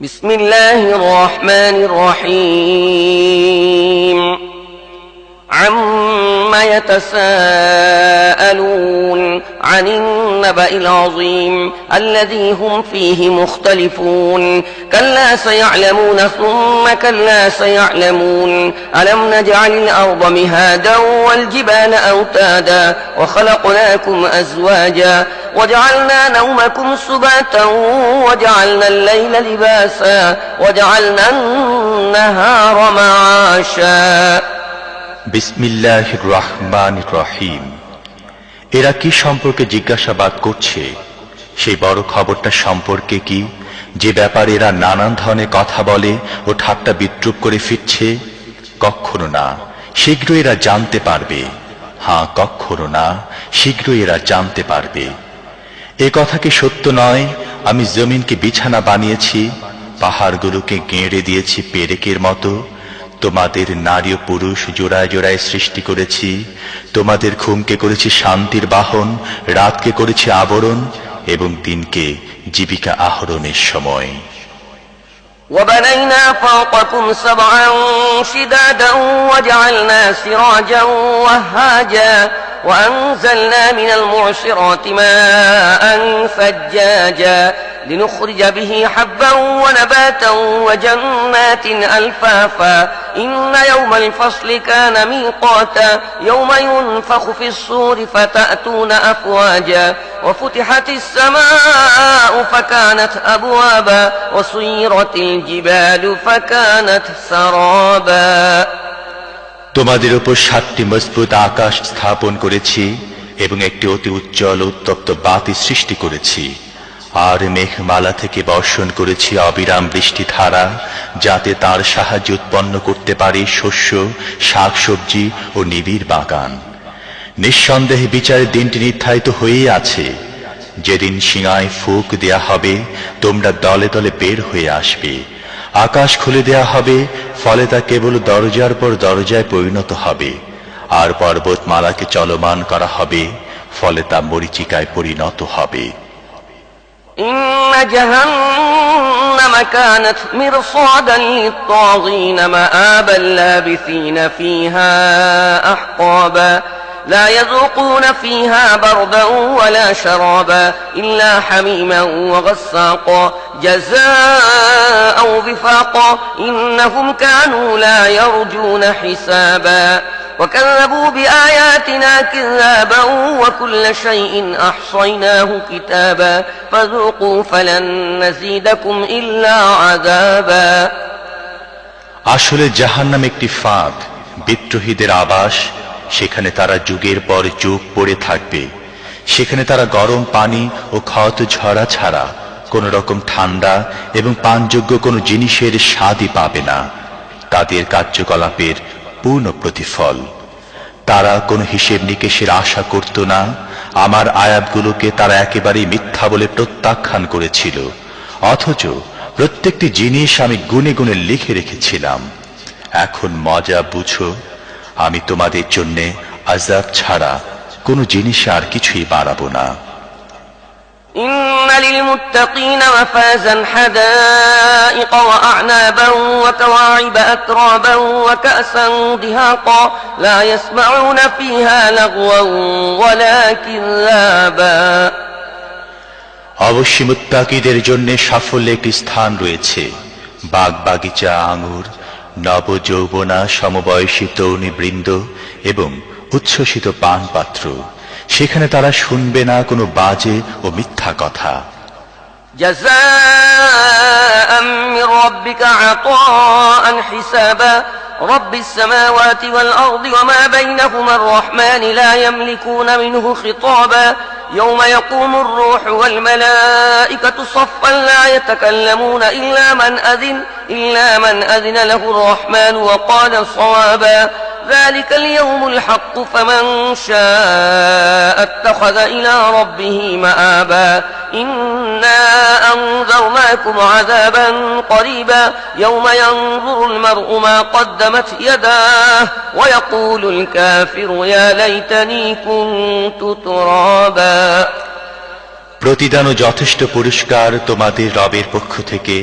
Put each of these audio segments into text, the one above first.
بسم الله الرحمن الرحيم عما يتساءلون عن النبأ العظيم الذي هم فيه مختلفون كلا سيعلمون ثم كلا سيعلمون ألم نجعل الأرض مهادا والجبال أوتادا وخلقناكم أزواجا وجعلنا نومكم سباتا وجعلنا الليل لباسا وجعلنا النهار معاشا বিসমিল্লাহির রহমানির রহিম। এরা কি সম্পর্কে জিজ্ঞাসাবাদ করছে? সেই বড় খবরটা সম্পর্কে কি, যে ব্যাপারে এরা নানান ধরনের কথা বলে ও ঠাট্টা বিদ্রুপ করে ফিরছে? কখনো না, শীঘ্রই এরা জানতে পারবে। হ্যাঁ, কখনো না, শীঘ্রই এরা জানতে পারবে। এ কথা কি সত্য নয়? আমি জমিনকে বিছানা বানিয়েছি, পাহাড়গুলোকে গেঁড়ে দিয়েছি পেরেকের মতো। তোমাদের নারী ও পুরুষ জোড়ায় জোড়ায় সৃষ্টি করেছি। তোমাদের ঘুমকে করেছি শান্তির বাহন, রাতকে করেছি আবরণ এবং দিনকে জীবিকা আহরণের সময়। وبنينا فوقكم سبعا شدادا وجعلنا سراجا وهاجا وأنزلنا من المعصرات ماء ثجاجا لنخرج به حبا ونباتا وجنات ألفافا إن يوم الفصل كان ميقاتا يوم ينفخ في الصور فتأتون أفواجا وفتحت السماء فكانت أبوابا وسيرت الجبال فكانت سرابا তোমাদের উপর 7টি মজবুত আকাশ স্থাপন করেছি এবং একটি অতি উজ্জ্বল উত্তপ্ত বাতি সৃষ্টি করেছি। আর মেঘমালা থেকে বর্ষণ করেছি অবিরাম বৃষ্টিধারা, যাতে তার সাহায্যে উৎপন্ন করতে পারে শস্য, শাকসবজি ও নিবিড় বাগান। নিঃসন্দেহে বিচারের দিনটি নির্ধারিত হয়েই আছে, যেদিন সিঙায় ফুঁক দেয়া হবে, তোমরা দলে দলে বের হয়ে আসবে। আকাশ খুলে দেয়া হবে, ফলে তা কেবল দরজার পর দরজায় পরিণত হবে। আর পর্বতমালাকে চলমান করা হবে, ফলে তা মরীচিকায় পরিণত হবে। إن جهنم كانت مرصادا للطاغين مآبا لابثين فيها أحقابا لا يذوقون فيها بردا ولا شرابا إلا حميما وغساقا جزاء وفاقا إنهم كانوا لا يرجون حسابا وكذبوا بآياتنا كذابا وكل شيء أحصيناه كتابا فذوقوا فلن نزيدكم إلا عذابا আসলে জাহান্নাম একটি ফাঁদ, বিদ্রোহীদের আবাস। সেখানে তারা যুগের পর যুগ পড়ে থাকবে। সেখানে তারা গরম পানি ও ক্ষত ঝরা ছাড়া কোন রকম ঠান্ডা এবং পানযোগ্য কোনো জিনিসের স্বাদই পাবে না। তাদের কার্যকলাপের পূর্ণ প্রতিফল। তারা কোনো হিসেব নিকেশের আশা করত না। আমার আয়াতগুলোকে তারা একেবারেই মিথ্যা বলে প্রত্যাখ্যান করেছিল, অথচ প্রত্যেকটি জিনিস আমি গুনে গুনে লিখে রেখেছিলাম। এখন মজা বুঝো, আমি তোমাদের জন্য আযাব ছাড়া কোনো জিনিস আর কিছুই বাড়াবো না। إن للمتقين مفازا حدائق وأعنابا وكواعب أترابا وكأسا دهاقا لا يسمعون فيها لغوا ولا كذابا অবশ্যই মুত্তাকিদের জন্য সাফল্য একটি স্থান রয়েছে। বাগ বাগিচা, আঙুর, নবযৌবনা সমবয়সী তরুণীবৃন্দ এবং উচ্ছ্বসিত পানপাত্র। সেখানে তারা শুনবে না কোনো বাজে ও মিথ্যা কথা। جزاء من ربك عطاء حسابا رب السماوات والأرض وما بينهما الرحمن لا يملكون منه خطابا يوم يقوم الروح والملائكة صفا لا يتكلمون إلا من أذن له الرحمن وقال صوابا ذلك اليوم الحق فمن شاء اتخذ إلى ربه مآبا إنا أنذرناكم عذابا قريبا يوم ينظر المرء ما قدمت يداه ويقول الكافر يا ليتني كنت ترابا প্রতিদান ও যথেষ্ট পুরস্কার তোমাদের রবের পক্ষ থেকে।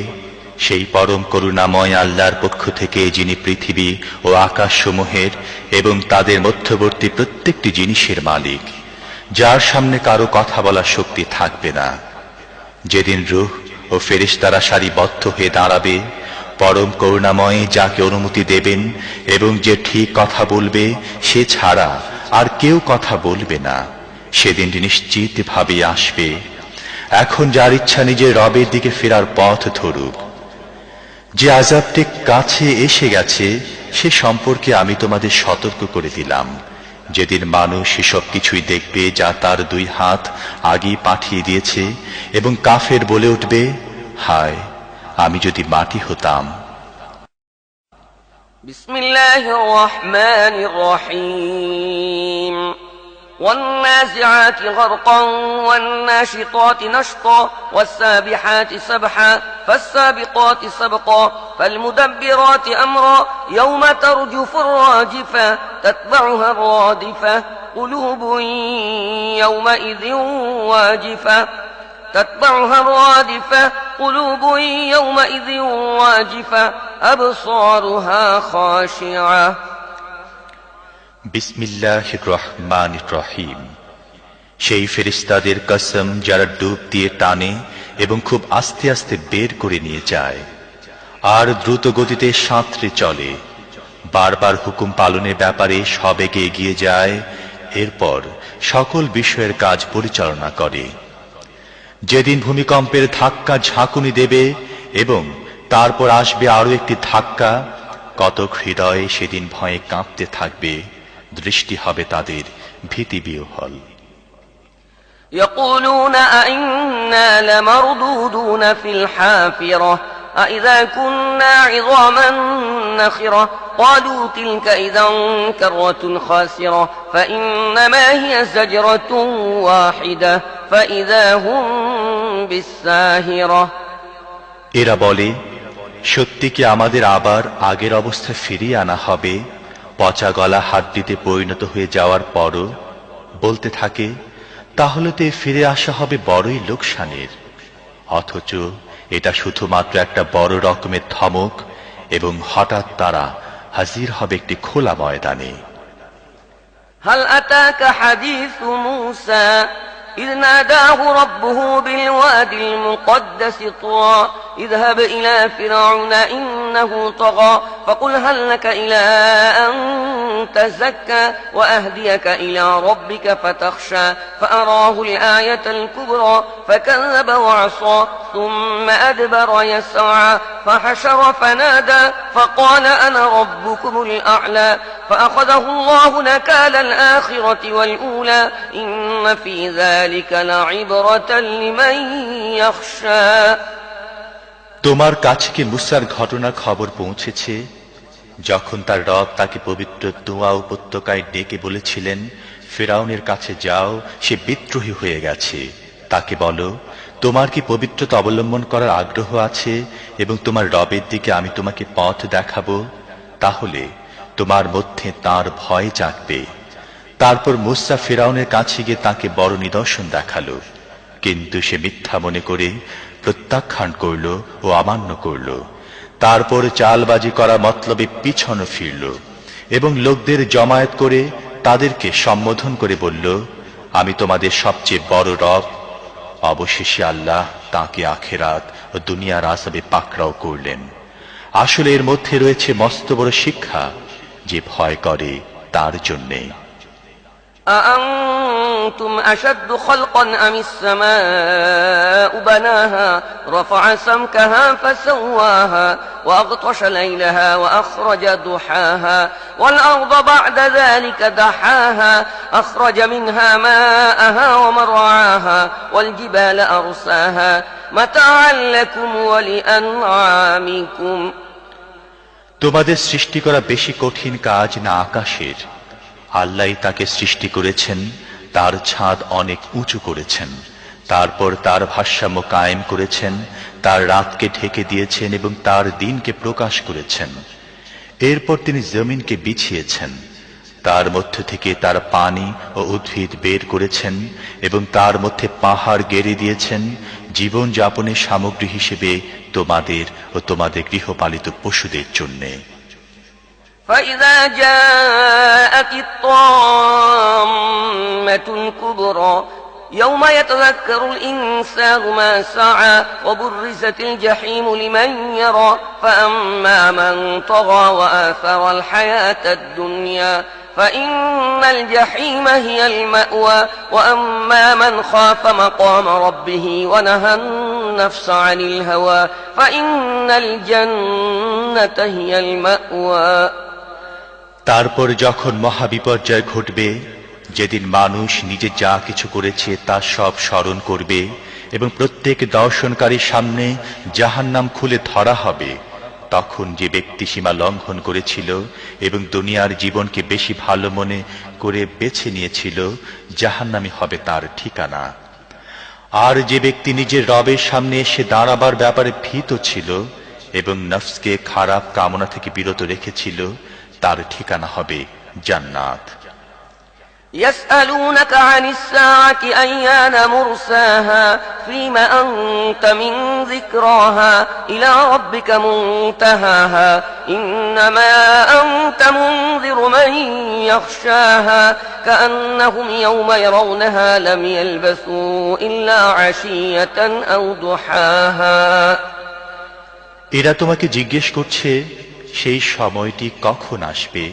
সেই পরম করুণাময় আল্লাহর পক্ষ থেকে যিনি পৃথিবী ও আকাশসমূহের এবং তাদের মধ্যবর্তী প্রত্যেকটি জিনিসের মালিক, যার সামনে কারো কথা বলার শক্তি থাকবে না। যেদিন রূহ ও ফেরেশতারা সারিবদ্ধ হয়ে দাঁড়াবে, পরম করুণাময় যাকে অনুমতি দেবেন এবং যে ঠিক কথা বলবে সে ছাড়া আর কেউ কথা বলবে না, সেদিন নিশ্চিতভাবে আসবে। এখন যার ইচ্ছা নিজের রবের দিকে ফেরার পথ ধরুক। যে আযাবটি কাছে এসে গেছে সে সম্পর্কে আমি তোমাদের সতর্ক করে দিলাম। যেদিন মানুষ সব কিছুই দেখবে যা তার দুই হাত আগেই পাঠিয়ে দিয়েছে, এবং কাফের বলে উঠবে, হায় আমি যদি মাটি হতাম। বিসমিল্লাহির রহমানির রহিম। والنازعات غرقا والناشطات نشطا والسابحات سبحا فالسابقات سبقا فالمدبرات أمرا يوم ترجف الراجفة تتبعها الرادفة قلوب يومئذ واجفة تتبعها الرادفة قلوب يومئذ واجفة أبصارها خاشعة। বিসমিল্লাহির রহমানির রহিম। সেই ফেরেশতাদের কসম যারা ডুব দিয়ে টানে এবং খুব আস্তে আস্তে বের করে নিয়ে যায়, আর দ্রুত গতিতে সাঁতরে চলে, বারবার হুকুম পালনের ব্যাপারে সবেগে এগিয়ে যায়, এরপর সকল বিষয়ের কাজ পরিচালনা করে। যেদিন ভূমিকম্পের ধাক্কা ঝাঁকুনি দেবে এবং তারপর আসবে আরো একটি ধাক্কা, কতক হৃদয়ে সেদিন ভয়ে কাঁপতে থাকবে, দৃষ্টি হবে তাদের ভীতিবিহ্বল। يقولون أئنا لمردودون في الحافرة أئذا كنا عظاما نخرة قالوا تلك إذا كرة خاسرة فإنما هي زجرة واحدة فإذا هم بالساهرة। এরা বলে, সত্যি কি আমাদের আবার আগের অবস্থায় ফিরিয়ে আনা হবে, পচা গলা হাড্ডিতে পরিণত হয়ে যাওয়ার পরও? বলতে থাকে, তাহলে তো ফিরে আসা হবে বড়ই লোকসানের। অথচ এটা শুধুমাত্র একটা বড় রকমের ধমক, এবং হঠাৎ তারা হাজির হবে একটি খোলা ময়দানে। هل أتاك حديث موسى إذ ناداه ربه بالواد المقدس طوى اذهب إلى فرعون إنه طغى فقل هل لك إلى أن تزكى وأهديك إلى ربك فتخشى فأراه الآية الكبرى فكذب وعصى ثم أدبر يسعى فحشر فنادى فقال أنا ربكم الأعلى فأخذه الله نكال الآخرة والأولى إن في ذلك لعبرة لمن يخشى। তোমার কাছে কি মুসার ঘটনার খবর পৌঁছেছে, যখন তার রব তাকে পবিত্র তুয়া উপত্যকায় ডেকে বলেছিলেন, ফিরআউনের কাছে যাও, সে বিদ্রোহী হয়ে গেছে, তাকে বলো, তোমার কি পবিত্রতা অবলম্বন করার আগ্রহ আছে এবং তোমার রবের দিকে আমি তোমাকে পথ দেখাবো, তাহলে তোমার মধ্যে তার ভয় জাগবে। তারপর মুসা ফিরআউনের কাছে গিয়ে তাকে বড় নিদর্শন দেখালো, কিন্তু সে মিথ্যা মনে করে প্রত্যাখ্যান করল ও অমান্য করল। তারপর চালবাজি করা মতলবে পিছনে ফিরল এবং লোকদের জমায়েত করে তাদেরকে সম্বোধন করে বলল, আমি তোমাদের সবচেয়ে বড় রব। অবশেষে আল্লাহ তাকে আখিরাত ও দুনিয়ার আযাবে পাকড়াও করলেন। আসলে এর মধ্যে রয়েছে মস্ত বড় শিক্ষা, যে ভয় করে তার জন্যে। أأنتم أشد خلقا أم السماء بناها رفع سمكها فسواها وأغطش ليلها وأخرج ضحاها والأرض بعد ذلك دحاها أخرج منها ماءها ومرعاها والجبال أرساها متاعا لكم ولأنعامكم। তোমাদের সৃষ্টি করা বেশি কঠিন কাজ না আকাশের? আল্লাহ তাকে সৃষ্টি করেছেন, তার ছাদ অনেক উঁচু করেছেন, তারপর তার ভারসাম্য কায়েম করেছেন, তার রাতকে ঢেকে দিয়েছেন এবং তার দিনকে প্রকাশ করেছেন। এরপর তিনি জমিনকে বিছিয়েছেন, তার মধ্য থেকে তার পানি ও উদ্ভিদ বের করেছেন এবং তার মধ্যে পাহাড় গেড়ে দিয়েছেন জীবন যাপনের সামগ্রী হিসেবে তোমাদের ও তোমাদের গৃহপালিত পশুদের জন্যে। فإذا جاءت الطامة الكبرى يوم يتذكر الإنسان ما سعى وبرزت الجحيم لمن يرى فأما من طغى وآثر الحياة الدنيا فإن الجحيم هي المأوى وأما من خاف مقام ربه ونهى النفس عن الهوى فإن الجنة هي المأوى। তারপর যখন মহাবিপর্যয় ঘটবে, যেদিন মানুষ নিজে যা কিছু করেছে তা সব স্মরণ করবে এবং প্রত্যেক দর্শনকারীর সামনে জাহান্নাম খুলে ধরা হবে, তখন যে ব্যক্তি সীমা লঙ্ঘন করেছিল এবং দুনিয়ার জীবনকে বেশি ভালো মনে করে বেছে নিয়েছিল, জাহান্নামই হবে তার ঠিকানা। আর যে ব্যক্তি নিজের রবের সামনে এসে দাঁড়াবার ব্যাপারে ভীত ছিল এবং নফসকে খারাপ কামনা থেকে বিরত রেখেছিল, তার ঠিকানা হবে জান্নাত। يسألونك عن الساعة أيان مرساها فيما أنت من ذكراها إلى ربك منتهاها إنما أنت منذر من يخشاها كأنهم يوم يرونها لم يلبثوا إلا عشية أو ضحاها। এরা তোমাকে জিজ্ঞেস করছে সেই সময়টি কখন আসবে,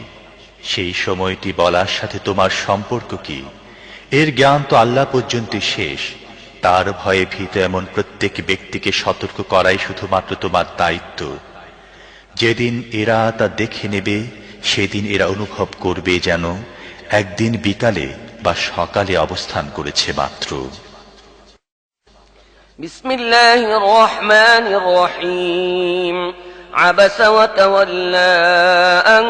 সেই সময়টি বলার সাথে তোমার সম্পর্ক কি? এর জ্ঞান তো আল্লাহ পর্যন্ত শেষ। তার ভয়ে ভীত এমন প্রত্যেক ব্যক্তিকে সতর্ক করাই শুধুমাত্র তোমার দায়িত্ব। যেদিন এরা তা দেখে নেবে, সেদিন এরা অনুভব করবে যেন একদিন বিকালে বা সকালে অবস্থান করেছে মাত্র। বিসমিল্লাহির রহমানির রহিম। عبس وتولى أن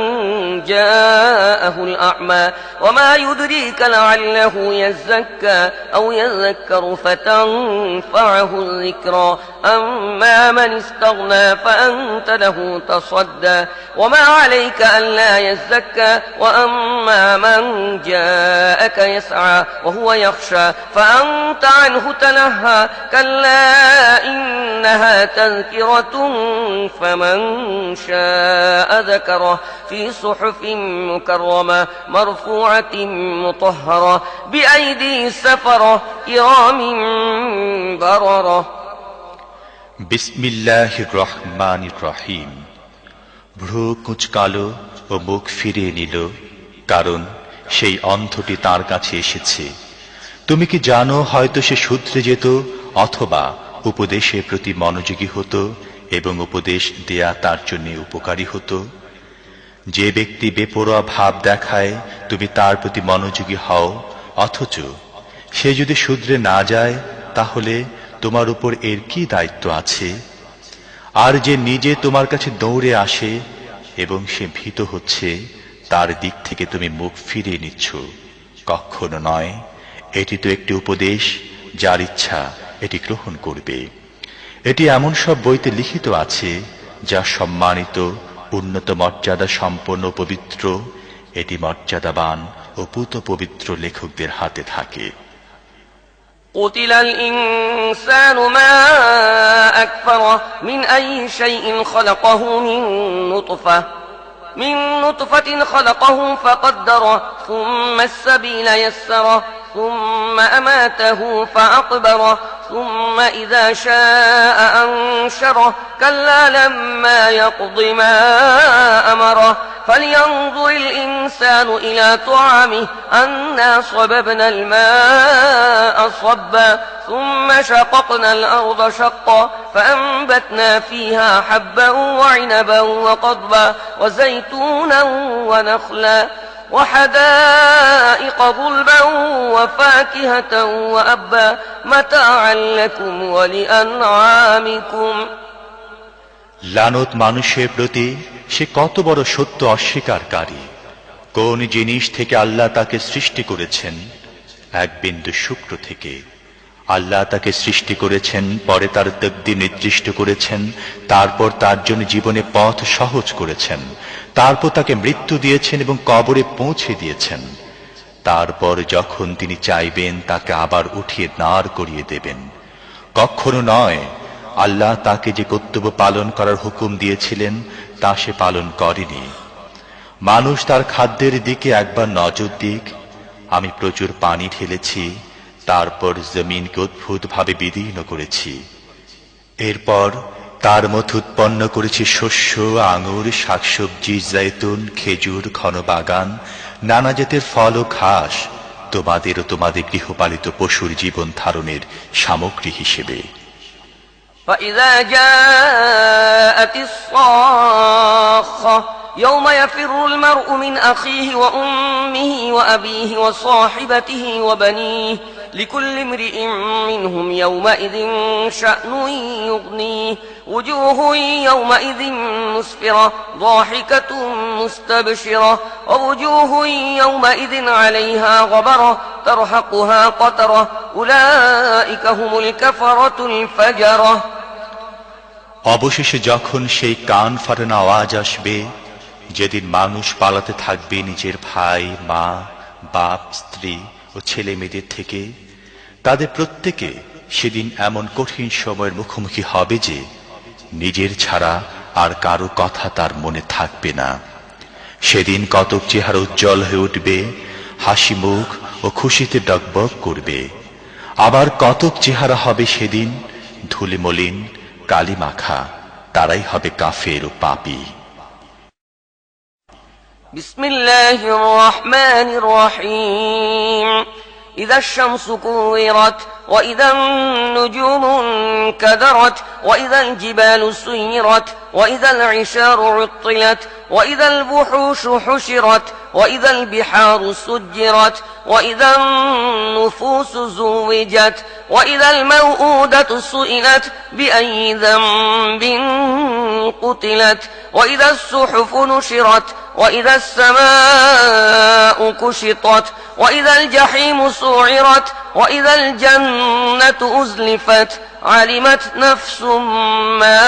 جاءه الأعمى وما يدريك لعله يزكى أو يذكر فتنفعه الذكرى أما من استغنى فأنت له تصدى وما عليك ألا يزكى وأما من جاءك يسعى وهو يخشى فأنت عنه تلهى كلا إنها تذكرة فمن شاء ذكره في صحف مكرمة مرفوعة مطهرة بأيدي سفرة كرام بررة। বিসমিল্লাহির রহমানির রহিম। ভ্রু কুঁচকালো ও মুখ ফিরিয়ে নিল, কারণ সেই অন্ধটি তার কাছে এসেছে। তুমি কি জানো, হয়তো সে শুধরে যেত অথবা উপদেশের প্রতি মনোযোগী হতো এবং উপদেশ দেয়া তার জন্য উপকারী হতো। যে ব্যক্তি বেপরোয়া ভাব দেখায় তুমি তার প্রতি মনোযোগী হও, অথচ সে যদি শুধরে না যায়, তাহলে তোমার উপর এর কি দায়িত্ব আছে? আর যে নিজে তোমার কাছে দৌড়ে আসে এবং সে ভীত হচ্ছে, তার দিক থেকে তুমি মুখ ফিরিয়ে নিচ্ছ, কখনো নয়। এটি তো একটি উপদেশ, যার ইচ্ছা এটি গ্রহণ করবে। এটি এমন সব বইতে লিখিত আছে যা সম্মানিত, উন্নত মর্যাদা সম্পন্ন পবিত্র। এটি মর্যাদাবান ও পুত পবিত্র লেখকদের হাতে থাকে। قتل الإنسان ما أكفره من أي شيء خلقه من نطفة خلقه فقدره ثم السبيل يسره ثم أماته فأقبره ثم إذا شاء أنشره كلا لما يقض ما أمره فلينظر الإنسان إلى طعامه أنا صببنا الماء صبا ثم شققنا الأرض شقا فأنبتنا فيها حبا وعنبا وقضبا وزيتونا ونخلا وحدائق غلبا وفاكهة وأبا متاعا لكم ولأنعامكم। লানত মানুষের প্রতি, সে কত বড় সত্য অস্বীকারী। কোন জিনিস থেকে আল্লাহ তাকে সৃষ্টি করেছেন? এক বিন্দু শুক্র থেকে। আল্লাহ তাকে সৃষ্টি করেছেন, পরে তার তকদির নির্দিষ্ট করেছেন, তারপর তার জন্য জীবনে পথ সহজ করেছেন, তারপর তাকে মৃত্যু দিয়েছেন এবং কবরে পৌঁছে দিয়েছেন। তারপর যখন তিনি চাইবেন তাকে আবার উঠিয়ে দাঁড় করিয়ে দেবেন। কখনো নয়, আল্লাহ তাকে যে কর্তব্য পালন করার হুকুম দিয়েছিলেন তা সে পালন করেনি। মানুষ তার খাদ্যের দিকে একবার নজর দিক। আমি প্রচুর পানি ঢেলেছি, তারপর জমিনকে অদ্ভুতভাবে বিদীর্ণ করেছি। এরপর তার মধ্যে উৎপন্ন করেছি শস্য, আঙুর, শাকসবজি, জৈতুন, খেজুর, ঘন বাগান, নানা জাতের ফল ও ঘাস, তোমাদের ও তোমাদের গৃহপালিত পশুর জীবন ধারণের সামগ্রী হিসেবে। فإذا جاءت الصاخة يوم يفر المرء من أخيه وأمه وأبيه وصاحبته وبنيه لكل امرئ منهم يومئذ شأن يغنيه وجوه يومئذ مسفرة ضاحكة مستبشرة ووجوه يومئذ عليها غبرة ترهقها قترة أولئك هم الكفرة الفجرة। অবশেষে যখন সেই কান ফাটানো আওয়াজ আসবে, যেদিন মানুষ পালাতে থাকবে নিজের ভাই, মা, বাপ, স্ত্রী ও ছেলে মেয়েদের থেকে, তাদের প্রত্যেকে সেদিন এমন কঠিন সময়ের মুখোমুখি হবে যে নিজের ছাড়া আর কারো কথা তার মনে থাকবে না। সেদিন কতক চেহারা উজ্জ্বল হয়ে উঠবে, হাসি মুখ ও খুশিতে ডগবগ করবে। আবার কতক চেহারা হবে সেদিন ধুলি মলিন, কালি মাখা, তারাই হবে কাফের ও পাপী। বিসমিল্লাহির রহমানির রহিম। إذا الشمس كورت وإذا النجوم انكدرت وإذا الجبال سيرت وإذا العشار عطلت وإذا الوحوش حشرت وإذا البحار سجرت وإذا النفوس زوجت وإذا الموءودة سئلت بأي ذنب قتلت وإذا الصحف نشرت وإذا السماء كشطت وإذا الجحيم سعرت وإذا الجنة أزلفت علمت نفس ما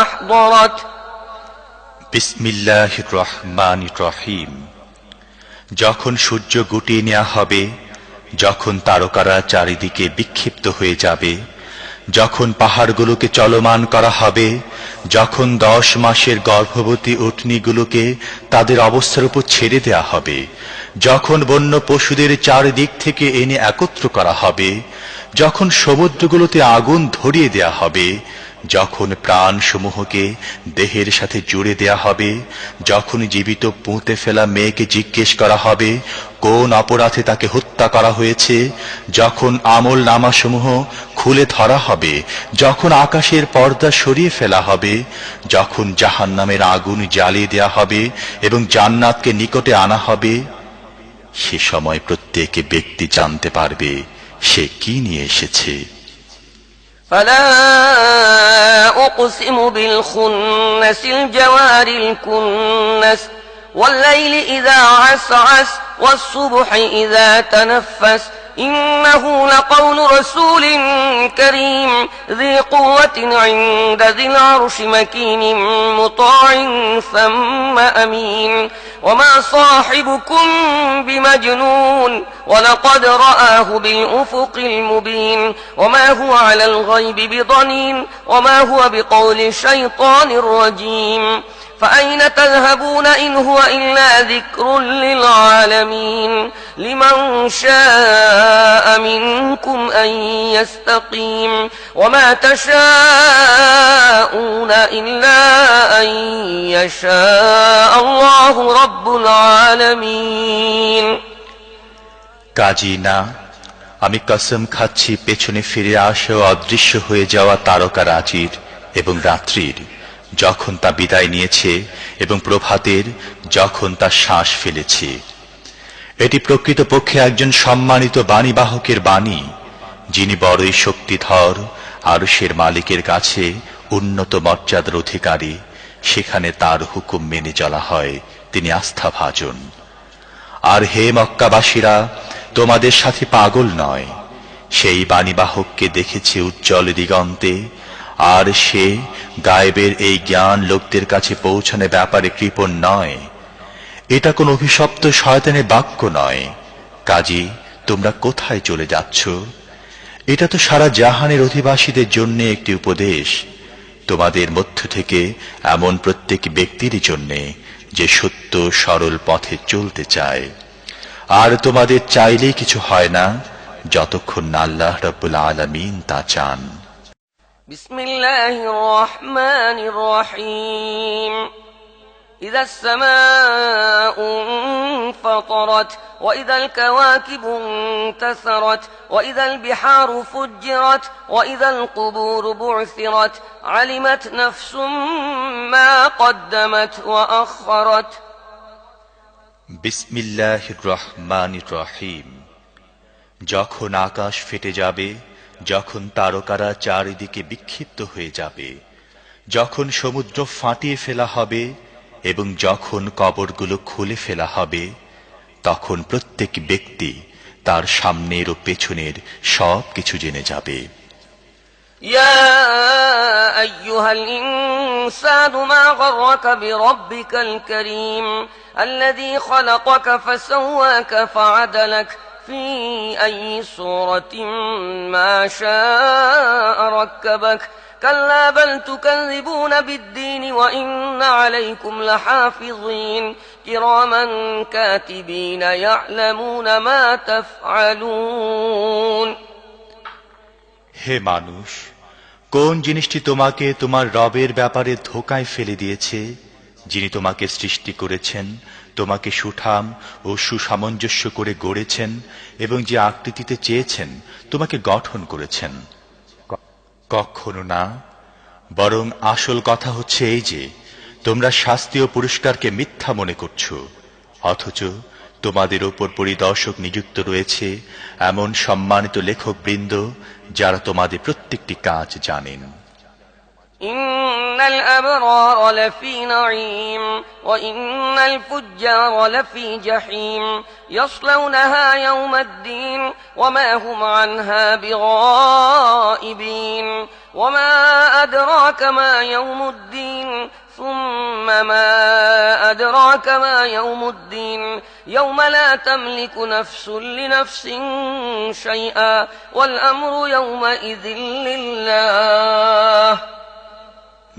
أحضرت। বিসমিল্লাহির রহমানির রহিম। যখন সূর্য গুটিয়ে নেওয়া হবে, যখন তারকারা চারিদিকে বিক্ষিপ্ত হয়ে যাবে, যখন পাহাড়গুলোকে চলমান করা হবে, যখন 10 মাসের গর্ভবতী উটনীগুলোকে তাদের অবস্থার উপর ছেড়ে দেয়া হবে, যখন বন্য পশুদের চারিদিক থেকে এনে একত্র করা হবে, যখন সমুদ্রগুলোতে আগুন ধরিয়ে দেয়া হবে, যখন প্রাণসমূহকে দেহের সাথে জুড়ে দেয়া হবে, যখন জীবিত পুঁতে ফেলা মেয়েকে জিজ্ঞেস করা হবে কোন অপরাধে তাকে হত্যা করা হয়েছে, যখন আমল নামাসমূহ খুলে ধরা হবে, যখন আকাশের পর্দা সরিয়ে ফেলা হবে, যখন জাহান্নামের আগুন জ্বালিয়ে দেয়া হবে এবং জান্নাতকে নিকটে আনা হবে, সে সময় প্রত্যেক ব্যক্তি জানতে পারবে সে কি নিয়ে এসেছে। فلا أقسم بالخنس الجوار الكنس والليل إذا عسعس والصبح إذا تنفس إنه لقول رسول كريم ذي قوة عند ذي العرش مكين مطاع ثم أمين وما صاحبكم بمجنون ولقد رآه بالأفق المبين وما هو على الغيب بضنين وما هو بقول شيطان رجيم فأين تذهبون إن هو إلا ذكر للعالمين لمن شاء منكم أن يستقيم وما تشاءون إلا أن يشاء الله رب العالمين। কাজী না, আমি কসম খাচ্ছি পেছনে ফিরে আসা অদৃশ্য হয়ে যাওয়া তারকারাজির এবং রাত্রির, যখন তা বিদায় নিয়েছে, এবং প্রভাতের, যখন তা শ্বাস ফেলেছে। এটি প্রকৃতপক্ষে একজন সম্মানিত বাণীবাহকের বাণী, যিনি বড়ই শক্তিধর, আরশের মালিকের কাছে উন্নত মর্যাদার অধিকারী। সেখানে তার হুকুম মেনে চলা হয়, তিনি আস্থাভাজন। আর হে মক্কাবাসীরা, তোমাদের সাথে পাগল নয়, সেই বাণীবাহককে দেখেছে উজ্জ্বল দিগন্তে, আর সে গায়েবের এই জ্ঞান লোকদের কাছে পৌঁছানোর ব্যাপারে কৃপণ নয়। এটা কোন অভিশপ্ত শয়তানের বাক্য নয়। কাজী তোমরা কোথায় চলে যাচ্ছ? এটা তো সারা জাহানের অধিবাসীদের জন্য একটি উপদেশ, তোমাদের মধ্য থেকে এমন প্রত্যেক ব্যক্তির জন্য যে সত্য সরল পথে চলতে চায়। আর তোমাদের চাইলেই কিছু হয় না যতক্ষণ না আল্লাহ রাব্বুল আলামিন তা চান। বিসমিল্লাহির রহমানির রহিম। إذا السماء انفطرت وإذا الكواكب انتثرت وإذا البحار فجرت وإذا القبور بعثرت علمت نفس ما قدمت وأخرت বিসমিল্লাহির রহমানির রহিম। যখন আকাশ ফেটে যাবে, যখন তারকারা চারিদিকে বিক্ষিপ্ত হয়ে যাবে, যখন সমুদ্র ফাটিয়ে ফেলা হবে এবং যখন কবরগুলো খুলে ফেলা হবে, তখন প্রত্যেক ব্যক্তি তার সামনের ও পেছনের সব কিছু জেনে যাবে। ইয়া আইয়ুহাল ইনসানু মা গররাকা বিরাব্বিকাল কারীম আল্লাযী খালাকাকা ফাসাওয়াকা ফাআদালাক ফি আইয়ি সূরাতিন মা শাআ রাক্কাবাক كلا بل تكذبون بالدين وإن عليكم لحافظين كراما كاتبين يعلمون ما تفعلون হে মানুষ, কোন জিনিসটি তোমাকে তোমার রবের ব্যাপারে ধোঁকায় ফেলে দিয়েছে, যিনি তোমাকে সৃষ্টি করেছেন, তোমাকে সুঠাম ও সুসামঞ্জস্য করে গড়েছেন এবং যে আকৃতিতে চেয়েছেন তোমাকে গঠন করেছেন? কখনো না, বরং আসল কথা হচ্ছে এই যে তোমরা শাস্তি ও পুরস্কারকে মিথ্যা মনে করছো, অথচ তোমাদের উপর পরিদর্শক নিযুক্ত রয়েছে এমন সম্মানিত লেখকবৃন্দ যারা তোমাদের প্রত্যেকটি কাজ জানেন। ইন্নাল আবরার লাফি নাঈম ওয়া ইন্নাল ফুজ্জার লাফি জাহিম ইয়াসলাউনাহা ইয়াওমাদ্দিন ওয়া মা হুম আনহা বিগাইবিন ওয়া মা আদরাকা মা ইয়াউমুদ্দিন ثم ما أدراك ما يوم الدين يوم لا تملك نفس لنفس شيئا والأمر يومئذ لله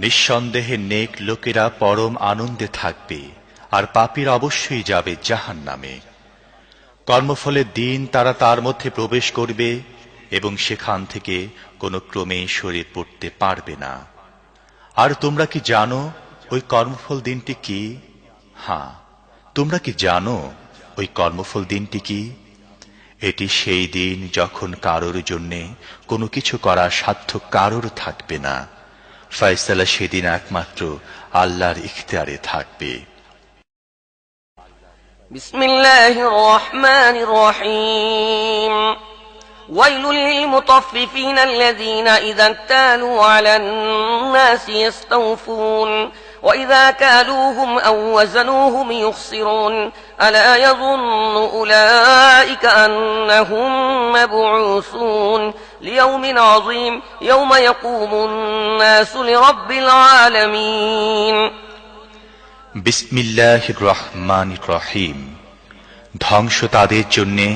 নিঃসন্দেহে নেক লোকেরা পরম আনন্দে থাকবে আর পাপীরা অবশ্যই যাবে জাহান্নামে। কর্মফলের দিন তারা তার মধ্যে প্রবেশ করবে এবং সেখান থেকে কোনো ক্রমে সরে পড়তে পারবে না। আর তোমরা কি জানো ওই কর্মফল দিনটি কি? হ্যাঁ, তোমরা কি জানো ওই কর্মফল দিনটি কি? এটি সেই দিন যখন কারোর জন্যে কোনো কিছু করার সাধ্য কারোর থাকবে না। ফয়সালা সেদিন একমাত্র আল্লাহর ইখতিয়ারে থাকবে। বিসমিল্লাহির রহমানির রহিম। ويل للمطففين الذين إذا اكتالوا على الناس يستوفون وإذا كالوهم أو وزنوهم يخسرون ألا يظن أولئك أنهم مبعوثون ليوم عظيم يوم يقوم الناس لرب العالمين বিসমিল্লাহির রহমানির রহিম। ধ্বংস তাদের জন্যে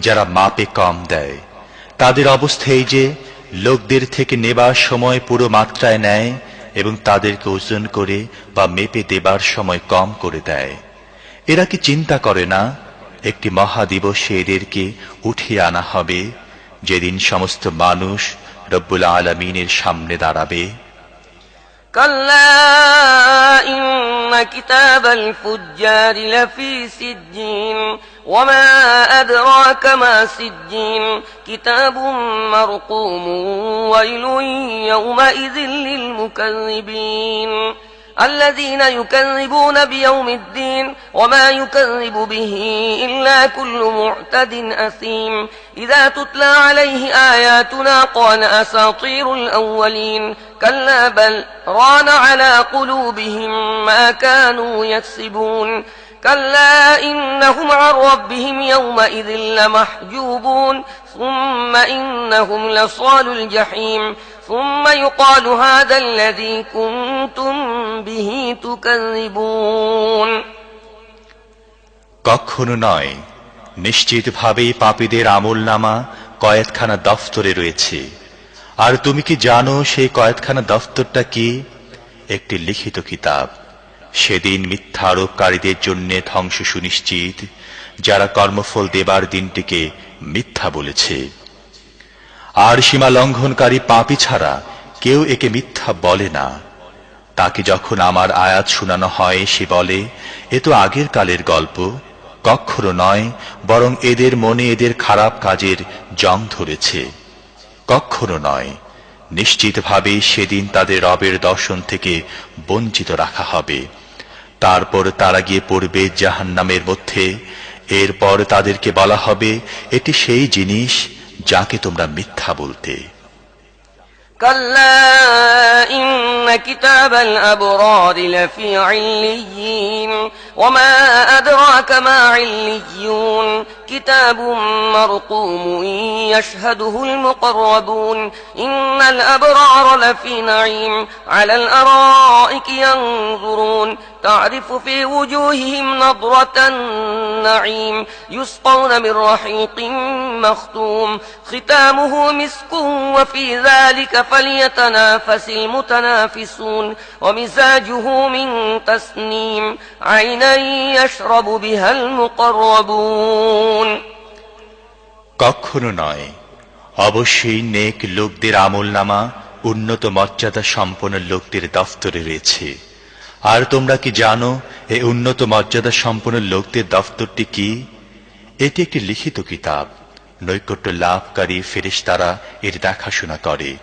যারা মাপে কম দেয়। তাদের অবস্থা এই যে লোকদের থেকে নেবার সময় পুরো মাত্রায় নেয় এবং তাদেরকে ওজন করে বা মেপে দেবার সময় কম করে দেয়। এরা কি চিন্তা করে না একটি মহাদিবসে এদেরকে উঠিয়ে আনা হবে, যেদিন সমস্ত মানুষ রব্বুল আলামিনের সামনে দাঁড়াবে? كلا إن كتاب الفجار لفي سجين وما أدراك ما سجين كتاب مرقوم ويل يومئذ للمكذبين الذين يكذبون بيوم الدين وما يكذب به إلا كل معتد أثيم إذا تتلى عليه آياتنا قال أساطير الأولين كلا بل ران على قلوبهم ما كانوا يكسبون كلا إنهم عن ربهم يومئذ لمحجوبون ثم إنهم لصال الجحيم ثم يقال هذا الذي كنتم به تكذبون কখনো নয়, নিশ্চিতভাবেই পাপীদের আমলনামা কয়েদখানা দফতরে রয়েছে। আর তুমি কি জানো সেই কয়েদখানা দফতরটা কি? একটি লিখিত কিতাব। সেদিন মিথ্যা আরোপকারীদের জন্য ধ্বংস সুনিশ্চিত, যারা কর্মফল দেবার দিনটিকে মিথ্যা বলেছে। আর সীমা লঙ্ঘনকারী পাপী ছাড়া কেউ একে মিথ্যা বলে না। তাকে যখন আমার আয়াত শোনানো হয়, সে বলে, এ তো আগের কালের গল্প। কখনো নয়, বরং এদের মনে এদের খারাপ কাজের জং ধরেছে। কখনো নয়, নিশ্চিতভাবে সেদিন তাদের রবের দর্শন থেকে বঞ্চিত রাখা হবে। তারপর তারা গিয়ে পড়বে জাহান্নামের মধ্যে। এরপর তাদেরকে বলা হবে, এটি সেই জিনিস যাকে তোমরা মিথ্যা বলতে। كلا إن كتاب الأبرار لفي عليين وما أدراك ما عليون كتاب مرقوم يشهده المقربون إن الأبرار لفي نعيم على الأرائك ينظرون تعرف في وجوههم نضرة النعيم يسقون من رحيق مختوم ختامه مسك وفي ذلك فليتنافس المتنافسون ومزاجه من تسنيم عينا يشرب بها المقربون কখনো নয়, অবশ্যই নেক লোকদের আমলনামা উন্নত মর্যাদা সম্পন্ন লোকদের দফতরে রয়েছে। আর তোমরা কি জানো এই উন্নত মর্যাদা সম্পন্ন লোকদের দফতরটি কি? এটি একটি লিখিত কিতাব। নৈকট্য লাভকারী ফেরেশতারা এর দেখাশোনা করে।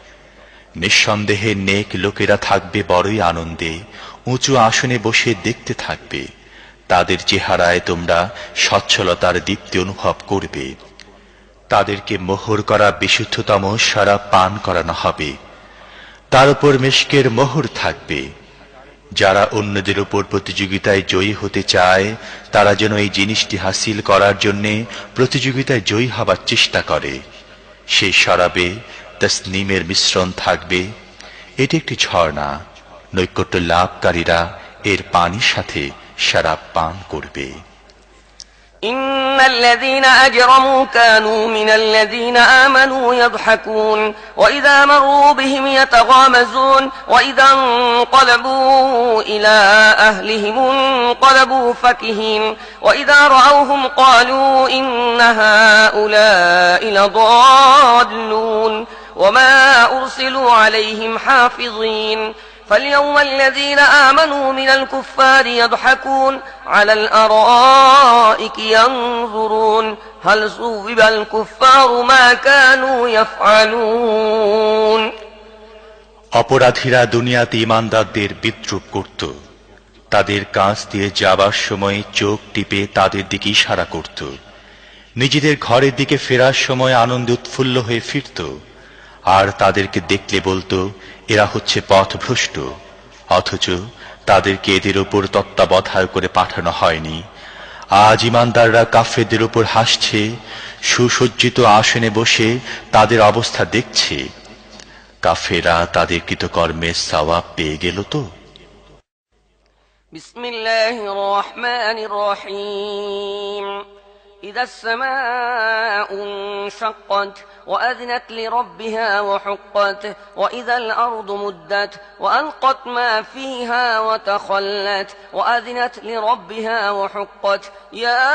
নিঃসন্দেহে নেক লোকেরা থাকবে বড়ই আনন্দে, উঁচু আসনে বসে দেখতে থাকবে। তাদের চেহারায় তোমরা সচ্ছলতার দীপ্তি অনুভব করবে। তাদেরকে মোহর করা বিশুদ্ধতম শরাব পান করানো হবে। তার উপর মিশকের মোহর থাকবে। যারা অন্যদের উপর প্রতিযোগিতায় জয়ী হতে চায়, তারা যেন এই জিনিসটি হাসিল করার জন্য প্রতিযোগিতায় জয়ী হবার চেষ্টা করে। সেই শরাবে তসনিমের মিশ্রণ থাকবে। এটি একটি ঝর্ণা। নৈকট্য লাভকারীরা এর পানির সাথে শরাব পান করবে। إن الذين أجرموا كانوا من الذين آمنوا يضحكون وإذا مروا بهم يتغامزون وإذا انقلبوا إلى أهلهم انقلبوا فكهين وإذا رأوهم قالوا إن هؤلاء لضالون وما أرسلوا عليهم حافظين فاليوم الذين آمنوا من الكفار يضحكون على الأرائك ينظرون هل ثوب الكفار ما كانوا يفعلون অপরাধীরা দুনিয়াতে ঈমানদারদের বিদ্রূপ করত। তাদের কাছ দিয়ে যাবার সময় চোখ টিপে তাদের দিকে ইশারা করত। নিজেদের ঘরের দিকে ফেরার সময় আনন্দে উৎফুল্ল হয়ে ফিরত। আর তাদেরকে দেখলে বলতো, এরা হচ্ছে পথভ্রষ্ট। অথচ তাদেরকে এদের উপর তত্ত্বাবধায়ক করে পাঠানো হয়নি। আজ ঈমানদাররা কাফেরদের উপর হাসছে, সুসজ্জিত আসনে বসে তাদের অবস্থা দেখছে। কাফেরা তাদের কৃতকর্মের সওয়াব পেয়ে গেল তো। বিসমিল্লাহির রহমানির রহিম إذا السماء انشقت وأذنت لربها وحقت وإذا الأرض مدت وألقت ما فيها وتخلت وأذنت لربها وحقت يا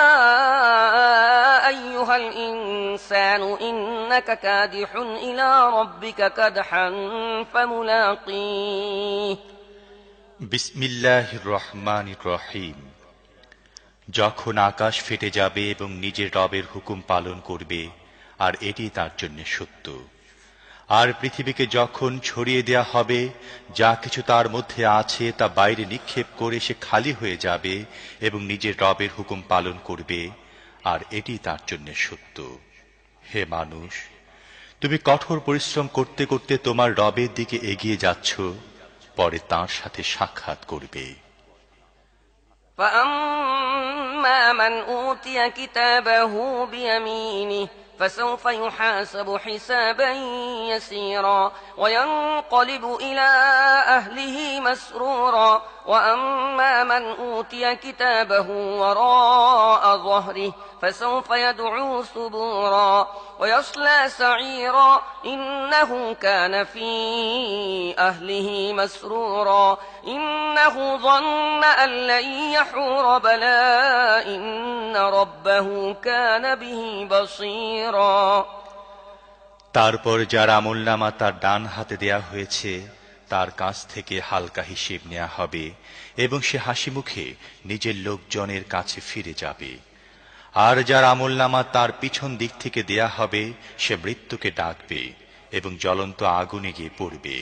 أيها الإنسان إنك كادح إلى ربك كدحا فملاقيه বিসমিল্লাহির রহমানির রহিম। যখন আকাশ ফেটে যাবে এবং নিজের রবের হুকুম পালন করবে, আর এটি তার জন্য সত্য। আর পৃথিবীকে যখন ছড়িয়ে দেয়া হবে, যা কিছু তার মধ্যে আছে তা বাইরে নিক্ষেপ করে সে খালি হয়ে যাবে এবং নিজের রবের হুকুম পালন করবে, আর এটি তার জন্য সত্য। হে মানুষ, তুমি কঠোর পরিশ্রম করতে করতে তোমার রবের দিকে এগিয়ে যাচ্ছ, পরে তাঁর সাথে সাক্ষাৎ করবে। فأما من أوتي كتابه بيمينه فسوف يحاسب حسابا يسيرا وينقلب إلى أهله مسرورا وأما من أوتي كتابه وراء ظهره فسوف يدعو ثبورا ويصلى سعيرا إنه كان في أهله مسرورا إنه ظن أن لن يحور بلى إن ربه كان به بصيرا তারপর যার আমলনামা তার ডান হাতে দেয়া হয়েছে তার কাছ থেকে হালকা হিসেব নেওয়া হবে এবং সে হাসি মুখে নিজের লোকজনের কাছে ফিরে যাবে। আর যার আমলনামা তার পিছন দিক থেকে দেয়া হবে সে মৃত্যুকে ডাকবে এবং জ্বলন্ত আগুনে গিয়ে পড়বে।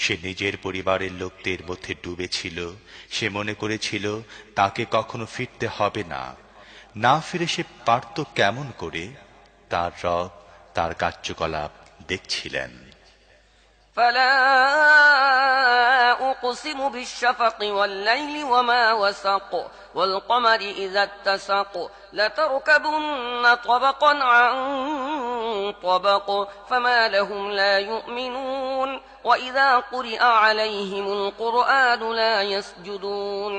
সে নিজের পরিবারের লোকদের মধ্যে ডুবেছিল, সে মনে করেছিল তাকে কখনো ফিরতে হবে না। না ফিরে সে পারত কেমন করে? তার রব তার কার্যকলাপ দেখছিলেন। فلا أقسم بالشفق والليل وما وسق والقمر إذا اتسق لتركبن طبقا عن طبق فما لهم لا يؤمنون وإذا قرئ عليهم القرآن لا يسجدون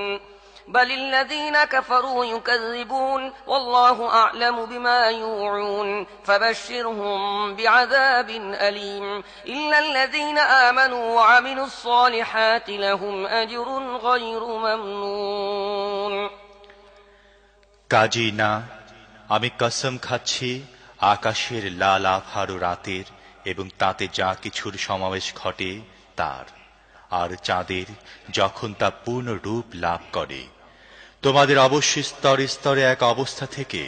بل الذين كفروا يكذبون والله أعلم بما يوعون فبشرهم بعذاب أليم إلا الذين آمنوا وعملوا الصالحات لهم أجر غير ممنون কাজী না, আমি কসম খাচ্ছি আকাশের লাল আভারো রাতের এবং তাতে যা কিছুর সমাবেশ ঘটে তার, আর চাঁদের যখন তা পূর্ণ রূপ লাভ করে। তোমাদের অবশ্যই স্তরে স্তরে এক অবস্থা থেকে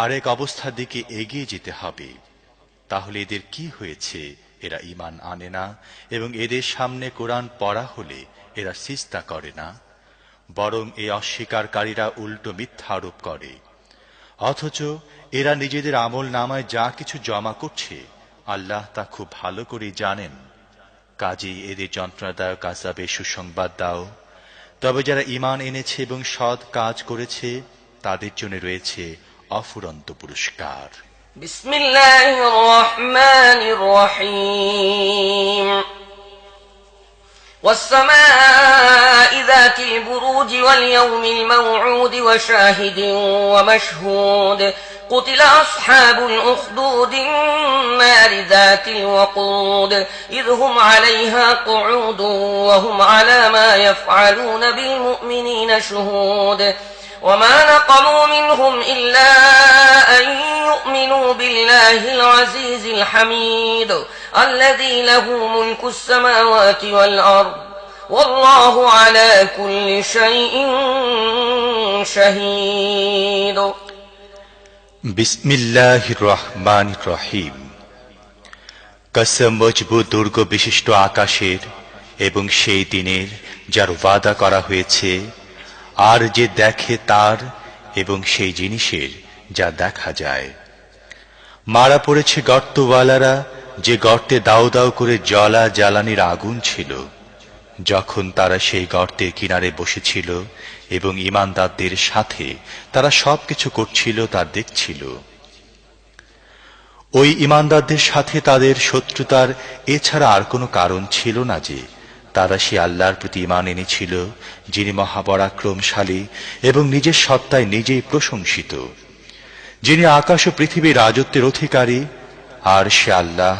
আরেক অবস্থার দিকে এগিয়ে যেতে হবে। তাহলে এদের কি হয়েছে? এরা ঈমান আনে না এবং এদের সামনে কোরআন পড়া হলে এরা সিজদা করে না, বরং এই অস্বীকারীরা উল্টো মিথ্যা আরোপ করে। অথচ এরা নিজেদের আমল নামায় যা কিছু জমা করছে আল্লাহ তা খুব ভালো করে জানেন। কাজেই এদের যন্ত্রণাদায়ক আযাবে সুসংবাদ দাও। তবে যারা ঈমান এনেছে এবং সৎ কাজ করেছে তাদের জন্য রয়েছে অফুরন্ত পুরস্কার। বিসমিল্লাহির রহমানির রহিম والسماء ذات البروج واليوم الموعود وشاهد ومشهود قتل أصحاب الأخدود النار ذات الوقود إذ هم عليها قعود وهم على ما يفعلون بالمؤمنين شهود وما نقموا منهم إلا أن يؤمنوا بالله العزيز الحميد الذي له ملك السماوات والأرض والله على كل شيء شهيد বিসমিল্লাহির রহমানির রহিম। কসম মজবুত দুর্গ বিশিষ্ট আকাশের এবং সেই দিনের যার ওয়াদা করা হয়েছে, আর যে দেখে তার এবং সেই জিনিসের যা দেখা যায়। মারা পড়েছে গর্তওয়ালারা, যে গর্তে দাউ দাউ করে জ্বলা জ্বালানির আগুন ছিল, যখন তারা সেই গর্তের কিনারে বসেছিল এবং ঈমানদারদের সাথে তারা সবকিছু করছিল তা দেখছিল। ওই ঈমানদারদের সাথে তাদের শত্রুতার এছাড়া আর কোনো কারণ ছিল না যে তারা সে আল্লাহর প্রতি ঈমান এনেছিল, যিনি মহাপরাক্রমশালী এবং নিজের সত্তায় নিজেই প্রশংসিত, যিনি আকাশ ও পৃথিবীর রাজত্বের অধিকারী, আর সে আল্লাহ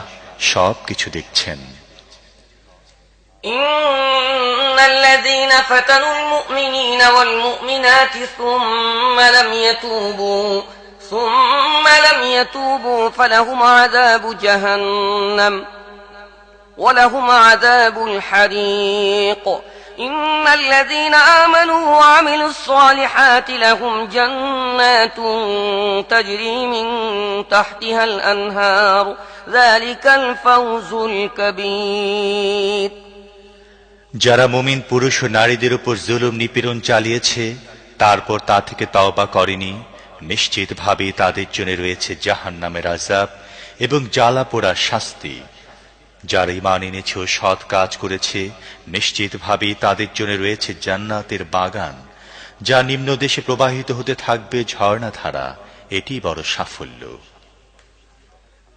সবকিছু দেখছেন। إن الذين فتنوا المؤمنين والمؤمنات ثم لم يتوبوا فلهم عذاب جهنم ولهم عذاب الحريق إن الذين آمنوا وعملوا الصالحات لهم جنات تجري من تحتها الأنهار ذلك الفوز الكبير যারা মুমিন পুরুষ ও নারীদের উপর জুলুম নিপীড়ন চালিয়েছে তারপর তা থেকে তওবা করেনি, নিশ্চিতভাবে তাদের জন্য রয়েছে জাহান্নামের আযাব এবং জ্বালা পোড়া শাস্তি। যারা ঈমান এনেছে ও সৎ কাজ করেছে নিশ্চিতভাবে তাদের জন্য রয়েছে জান্নাতের বাগান, যা নিম্ন দেশে প্রবাহিত হতে থাকবে ঝর্ণাধারা। এটি বড় সাফল্য।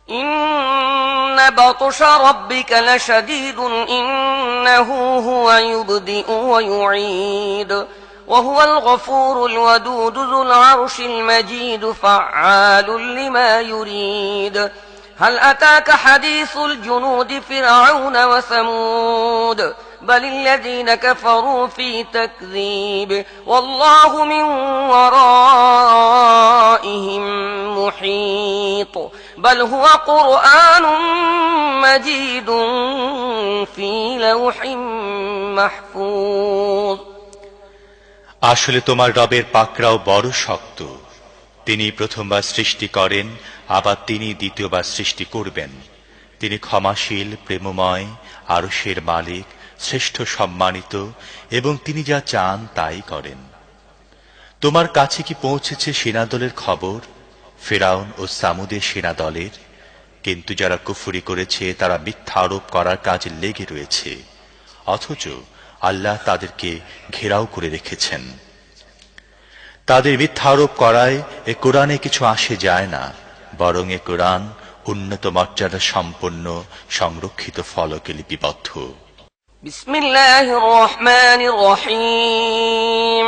إن بطش ربك لشديد إنه هو يبدئ ويعيد وهو الغفور الودود ذو العرش المجيد فعال لما يريد هل أتاك حديث الجنود فرعون وثمود بل الذين كفروا في تكذيب والله من ورائهم محيط بل هو قرآن مجيد في لوح محفوظ আসলে তোমার রবের পাকড়াও বড় শক্ত। তিনি প্রথমবার সৃষ্টি করেন, আবার তিনি দ্বিতীয়বার সৃষ্টি করবেন। তিনি ক্ষমাশীল, প্রেমময়, আরশের মালিক, শ্রেষ্ঠ সম্মানিত, এবং তিনি যা চান তাই করেন। তোমার কাছে কি পৌঁছেছে সেনাদলের খবর, ফিরআউন ও সামুদের সেনাদলের? কিন্তু যারা কুফরি করেছে তারা মিথ্যা আরোপ করার কাজে লেগে রয়েছে, অথচ আল্লাহ তাদেরকে ঘেরাও করে রেখেছেন। তাদের মিথ্যা আরোপ করায় এ কোরআনে কিছু আসে যায় না, বরং এ কোরআন উন্নত মর্যাদা সম্পন্ন সংরক্ষিত ফলকে লিপিবদ্ধ। বিসমিল্লাহির রহমানির রহিম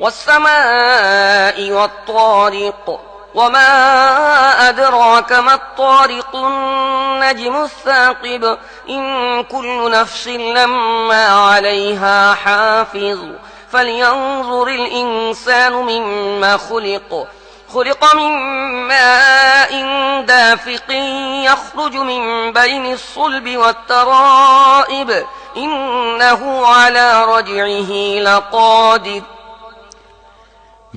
والسماء والطارق وما أدراك ما الطارق النجم الثاقب إن كل نفس لما عليها حافظ فلينظر الإنسان مما خلق من ماء دافق يخرج من بين الصلب والترائب إنه على رجعه لقادر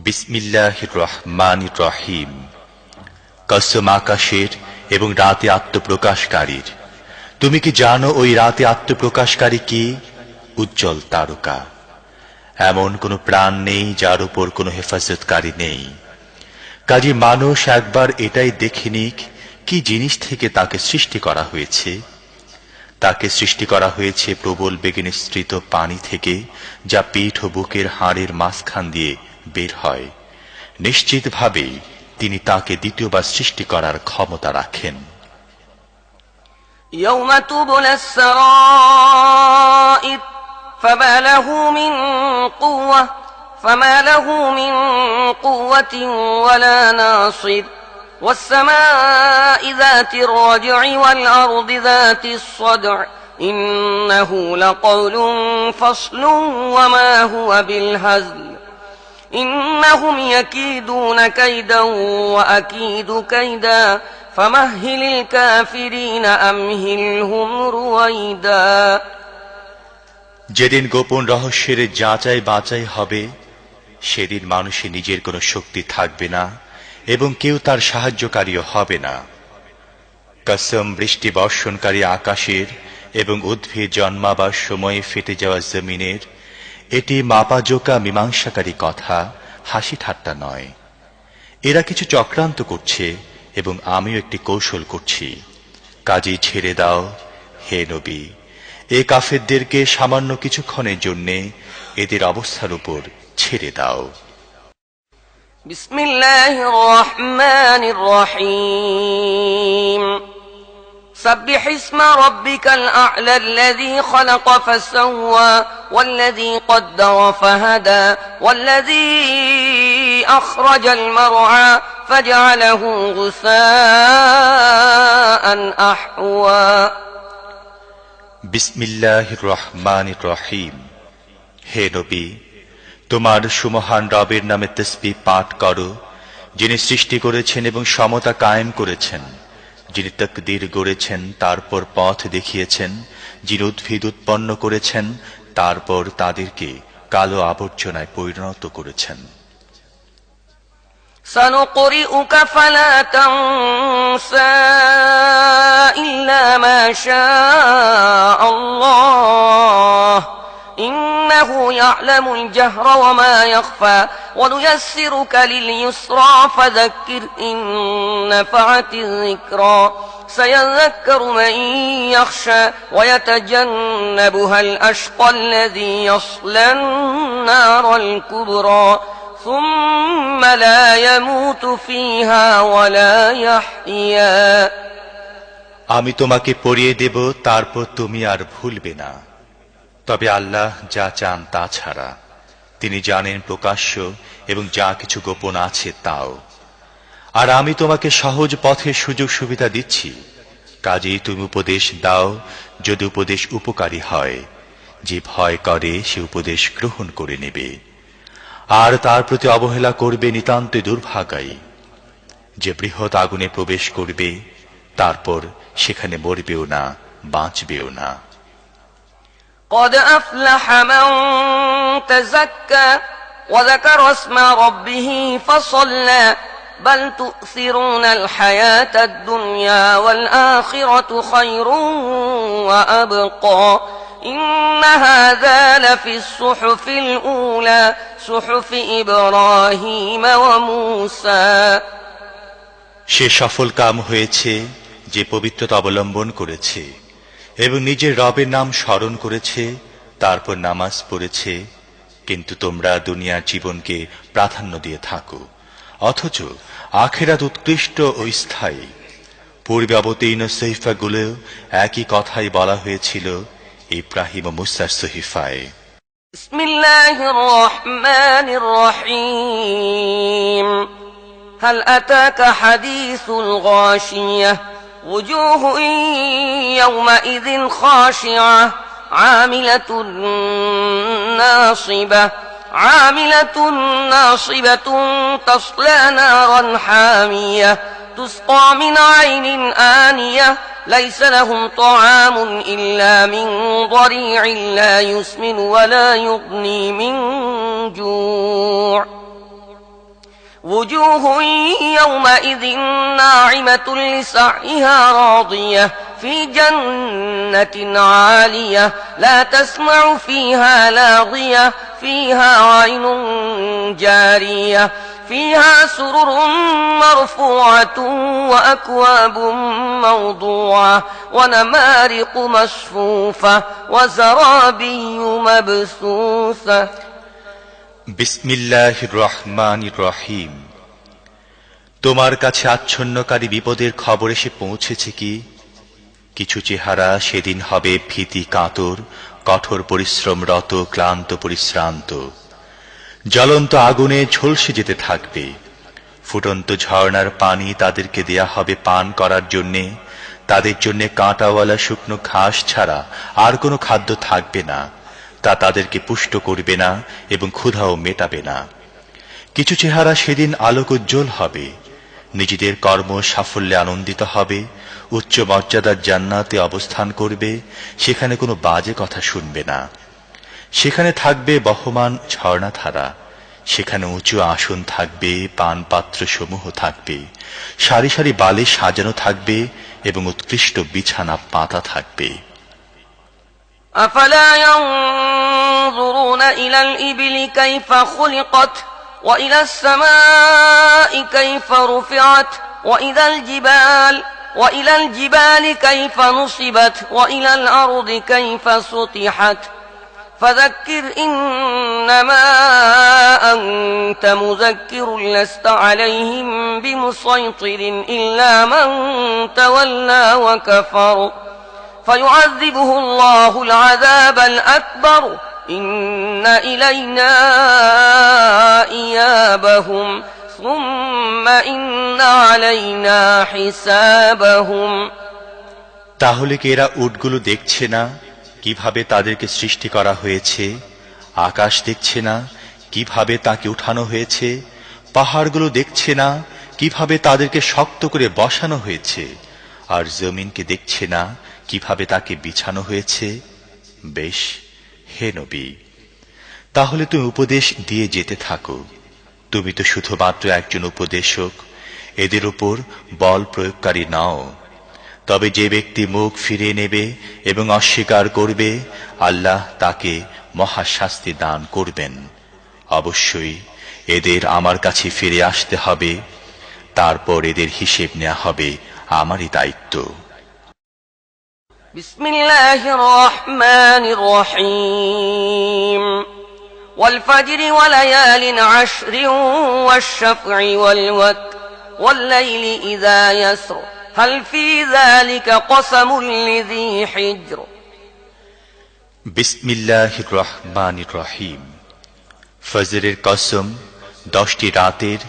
বিসমিল্লাহির রহমানির রহিম। কসম আকাশের এবং রাতে আত্মপ্রকাশকারীর। তুমি কি জানো ওই রাতে আত্মপ্রকাশকারী কি? উজ্জ্বল তারকা। এমন কোনো প্রাণ নেই যার উপর কোনো হেফাজতকারী নেই। কাজে মানুষ একবার এটাই দেখে নিক কি জিনিস থেকে তাকে সৃষ্টি করা হয়েছে। তাকে সৃষ্টি করা হয়েছে প্রবল বেগে নিঃসৃত পানি থেকে, যা পিঠ ও বুকের হাড়ের মাঝখান দিয়ে বের হয়। নিশ্চিতভাবে তিনি তাকে দ্বিতীয়বার সৃষ্টি করার ক্ষমতা রাখেন। يوم تبلى السرائر فما له من قوة ولا ناصر والسماء ذات الرجع والأرض ذات الصدع إنه لقول فصل وما هو بالهزل إنهم يكيدون كيدا وأكيد كيدا فمهل الكافرين أمهلهم رويدا যেদিন গোপন রহস্যের যাচাই বাছাই হবে, সেদিন মানুষের নিজের কোনো শক্তি থাকবে না এবং কেউ তার সাহায্যকারীও হবে না। কসম বৃষ্টি বর্ষণকারী আকাশের এবং উদ্ভিদ জন্মাবার সময়ে ফেটে যাওয়া জমিনের। এটি মাপাজোকা মীমাংসাকারী কথা, হাসি ঠাট্টা নয়। এরা কিছু চক্রান্ত করছে এবং আমিও একটি কৌশল করছি। কাজেই ছেড়ে দাও হে নবী, এ কাফেরদেরকে সামান্য কিছুক্ষণের জন্যে এদের অবস্থার উপর ছেড়ে দাও। বিসমিল্লাহির রহমানির রহিম سبح اسم ربك الأعلى الذي خلق فسوى والذي قدر فهدى والذي أخرج المرعى فجعله غثاء أحوى বিসমিল্লাহির রহমানির রহিম। হে নবী, তোমার সুমহান রবের নামে তাসবিহ পাঠ করো, যিনি সৃষ্টি করেছেন এবং সমতা কায়েম করেছেন, যিনি তাকদীর গড়েছেন তারপর পথ দেখিয়েছেন, যিনি উদ্ভিদ উৎপন্ন করেছেন তারপর তাদেরকে কালো আবর্জনায় পরিণত করেছেন। سنقرئك فلا تنسى إلا ما شاء الله إنه يعلم الجهر وما يخفى ونيسرك لليسرى فذكر إن نفعت الذكرى سيذكر من يخشى ويتجنبها الأشقى الذي يصلى النار الكبرى ثم لا يموت فيها ولا يحيا আমি তোমাকে পড়িয়ে দেব, তারপর তুমি আর ভুলবে না। তবে আল্লাহ যা চান তা ছাড়া, তিনি জানেন প্রকাশ্য এবং যা কিছু গোপন আছে তাও। আর আমি তোমাকে সহজ পথের সুযোগ সুবিধা দিচ্ছি, কাজেই তুমি উপদেশ দাও যদি উপদেশ উপকারী হয়। যে ভয় করে সে উপদেশ গ্রহণ করে নেবে, আর তার প্রতি অবহেলা করবে নিতান্ত দুর্ভাগাই। যে বৃহৎ আগুনে প্রবেশ করবে, তারপর সেখানে মরবেও না, বাঁচবেও না। قد أفلح من تزكى وذكر اسم ربه فصلى بل تؤثرون الحياة الدنيا والآخرة خير وأبقى إن هذا لفي الصحف الأولى صحف إبراهيم وموسى সে সফল কাম হয়েছে যে পবিত্রতা অবলম্বন করেছে এবং নিজের রবের নাম স্মরণ করেছে, তারপর নামাজ পড়েছে। কিন্তু তোমরা দুনিয়ার জীবনকে প্রাধান্য দিয়ে থাকো, অথচ আখিরাত উৎকৃষ্ট ও স্থায়ী। পূর্বে অবতীর্ণ সহিফাগুলো একই কথাই বলা হয়েছিল ইব্রাহিম ও মুসার সহিফায়। বিসমিল্লাহির রহমানির রহিম هل أتاك حديث الغاشية وجوه يومئذ خاشعة عاملة ناصبة تصلى نارا حامية تسقى من عين آنية ليس لهم طعام إلا من ضريع لا يسمن ولا يغني من جوع وجوه يومئذ ناعمة لسعيها راضية في جنة عالية لا تسمع فيها لاغية فيها عين جارية فيها سرر مرفوعة وأكواب موضوعة ونمارق مصفوفة وزرابي مبثوثة বিসমিল্লাহির রহমানির রহিম। তোমার কাছে আচ্ছন্নকারী বিপদের খবর এসে পৌঁছেছে কি? কিছু চেহারা সেদিন হবে ভীতি কাতর, কঠোর পরিশ্রমরত, ক্লান্ত পরিশ্রান্ত। জ্বলন্ত আগুনে ঝলসে যেতে থাকবে। ফুটন্ত ঝর্ণার পানি তাদেরকে দেয়া হবে পান করার জন্যে। তাদের জন্য কাঁটাওয়ালা শুকনো ঘাস ছাড়া আর কোনো খাদ্য থাকবে না, তা তাদেরকে পুষ্ট করবে না এবং ক্ষুধাও মেটাবে না। কিছু চেহারা সেদিন আলোকোজ্জ্বল হবে, নিজেদের কর্ম সাফল্যে আনন্দিত হবে, উচ্চ মর্যাদার জান্নাতে অবস্থান করবে, সেখানে কোনো বাজে কথা শুনবে না। সেখানে থাকবে বহমান ঝর্ণাধারা, সেখানে উঁচু আসন থাকবে, পানপাত্র সমূহ থাকবে, সারি সারি বালিশ সাজানো থাকবে এবং উৎকৃষ্ট বিছানা পাতা থাকবে। أفلا ينظرون إلى الإبل كيف خلقت وإلى السماء كيف رفعت وإلى الجبال كيف نصبت وإلى الأرض كيف سطحت فذكر إنما أنت مذكر لست عليهم بمسيطر إلا من تولى وكفر فيعذبه الله العذاب الأكبر إن إلينا إيابهم ثم إن علينا حسابهم তাহলে কি এরা উটগুলো দেখছে না কিভাবে তাদেরকে সৃষ্টি করা হয়েছে? আকাশ দেখছে না কিভাবে তাকে উঠানো হয়েছে? পাহাড়গুলো দেখছে না কিভাবে তাদেরকে শক্ত করে বসানো হয়েছে? আর জমিনকে দেখছে না কিভাবে তাকে বিছানো হয়েছে? বেশ, হে নবী, তাহলে তুমি উপদেশ দিয়ে যেতে থাকো। তুমি তো শুধুমাত্র একজন উপদেশক, এদের উপর বল প্রয়োগকারী নাও। তবে যে ব্যক্তি মুখ ফিরিয়ে নেবে এবং অস্বীকার করবে, আল্লাহ তাকে মহাশাস্তি দান করবেন। অবশ্যই এদের আমার কাছে ফিরে আসতে হবে, তারপর এদের হিসেব নেওয়া হবে আমারই দায়িত্ব। বিসমিল্লাহির রহমানির রহিম والفجر وليال عشر والشفع والوتر والليل إذا يسر هل في ذلك قسم لذي حجر বিসমিল্লাহির রহমানির রহিম। ফজরের কসম, 10টি রাতের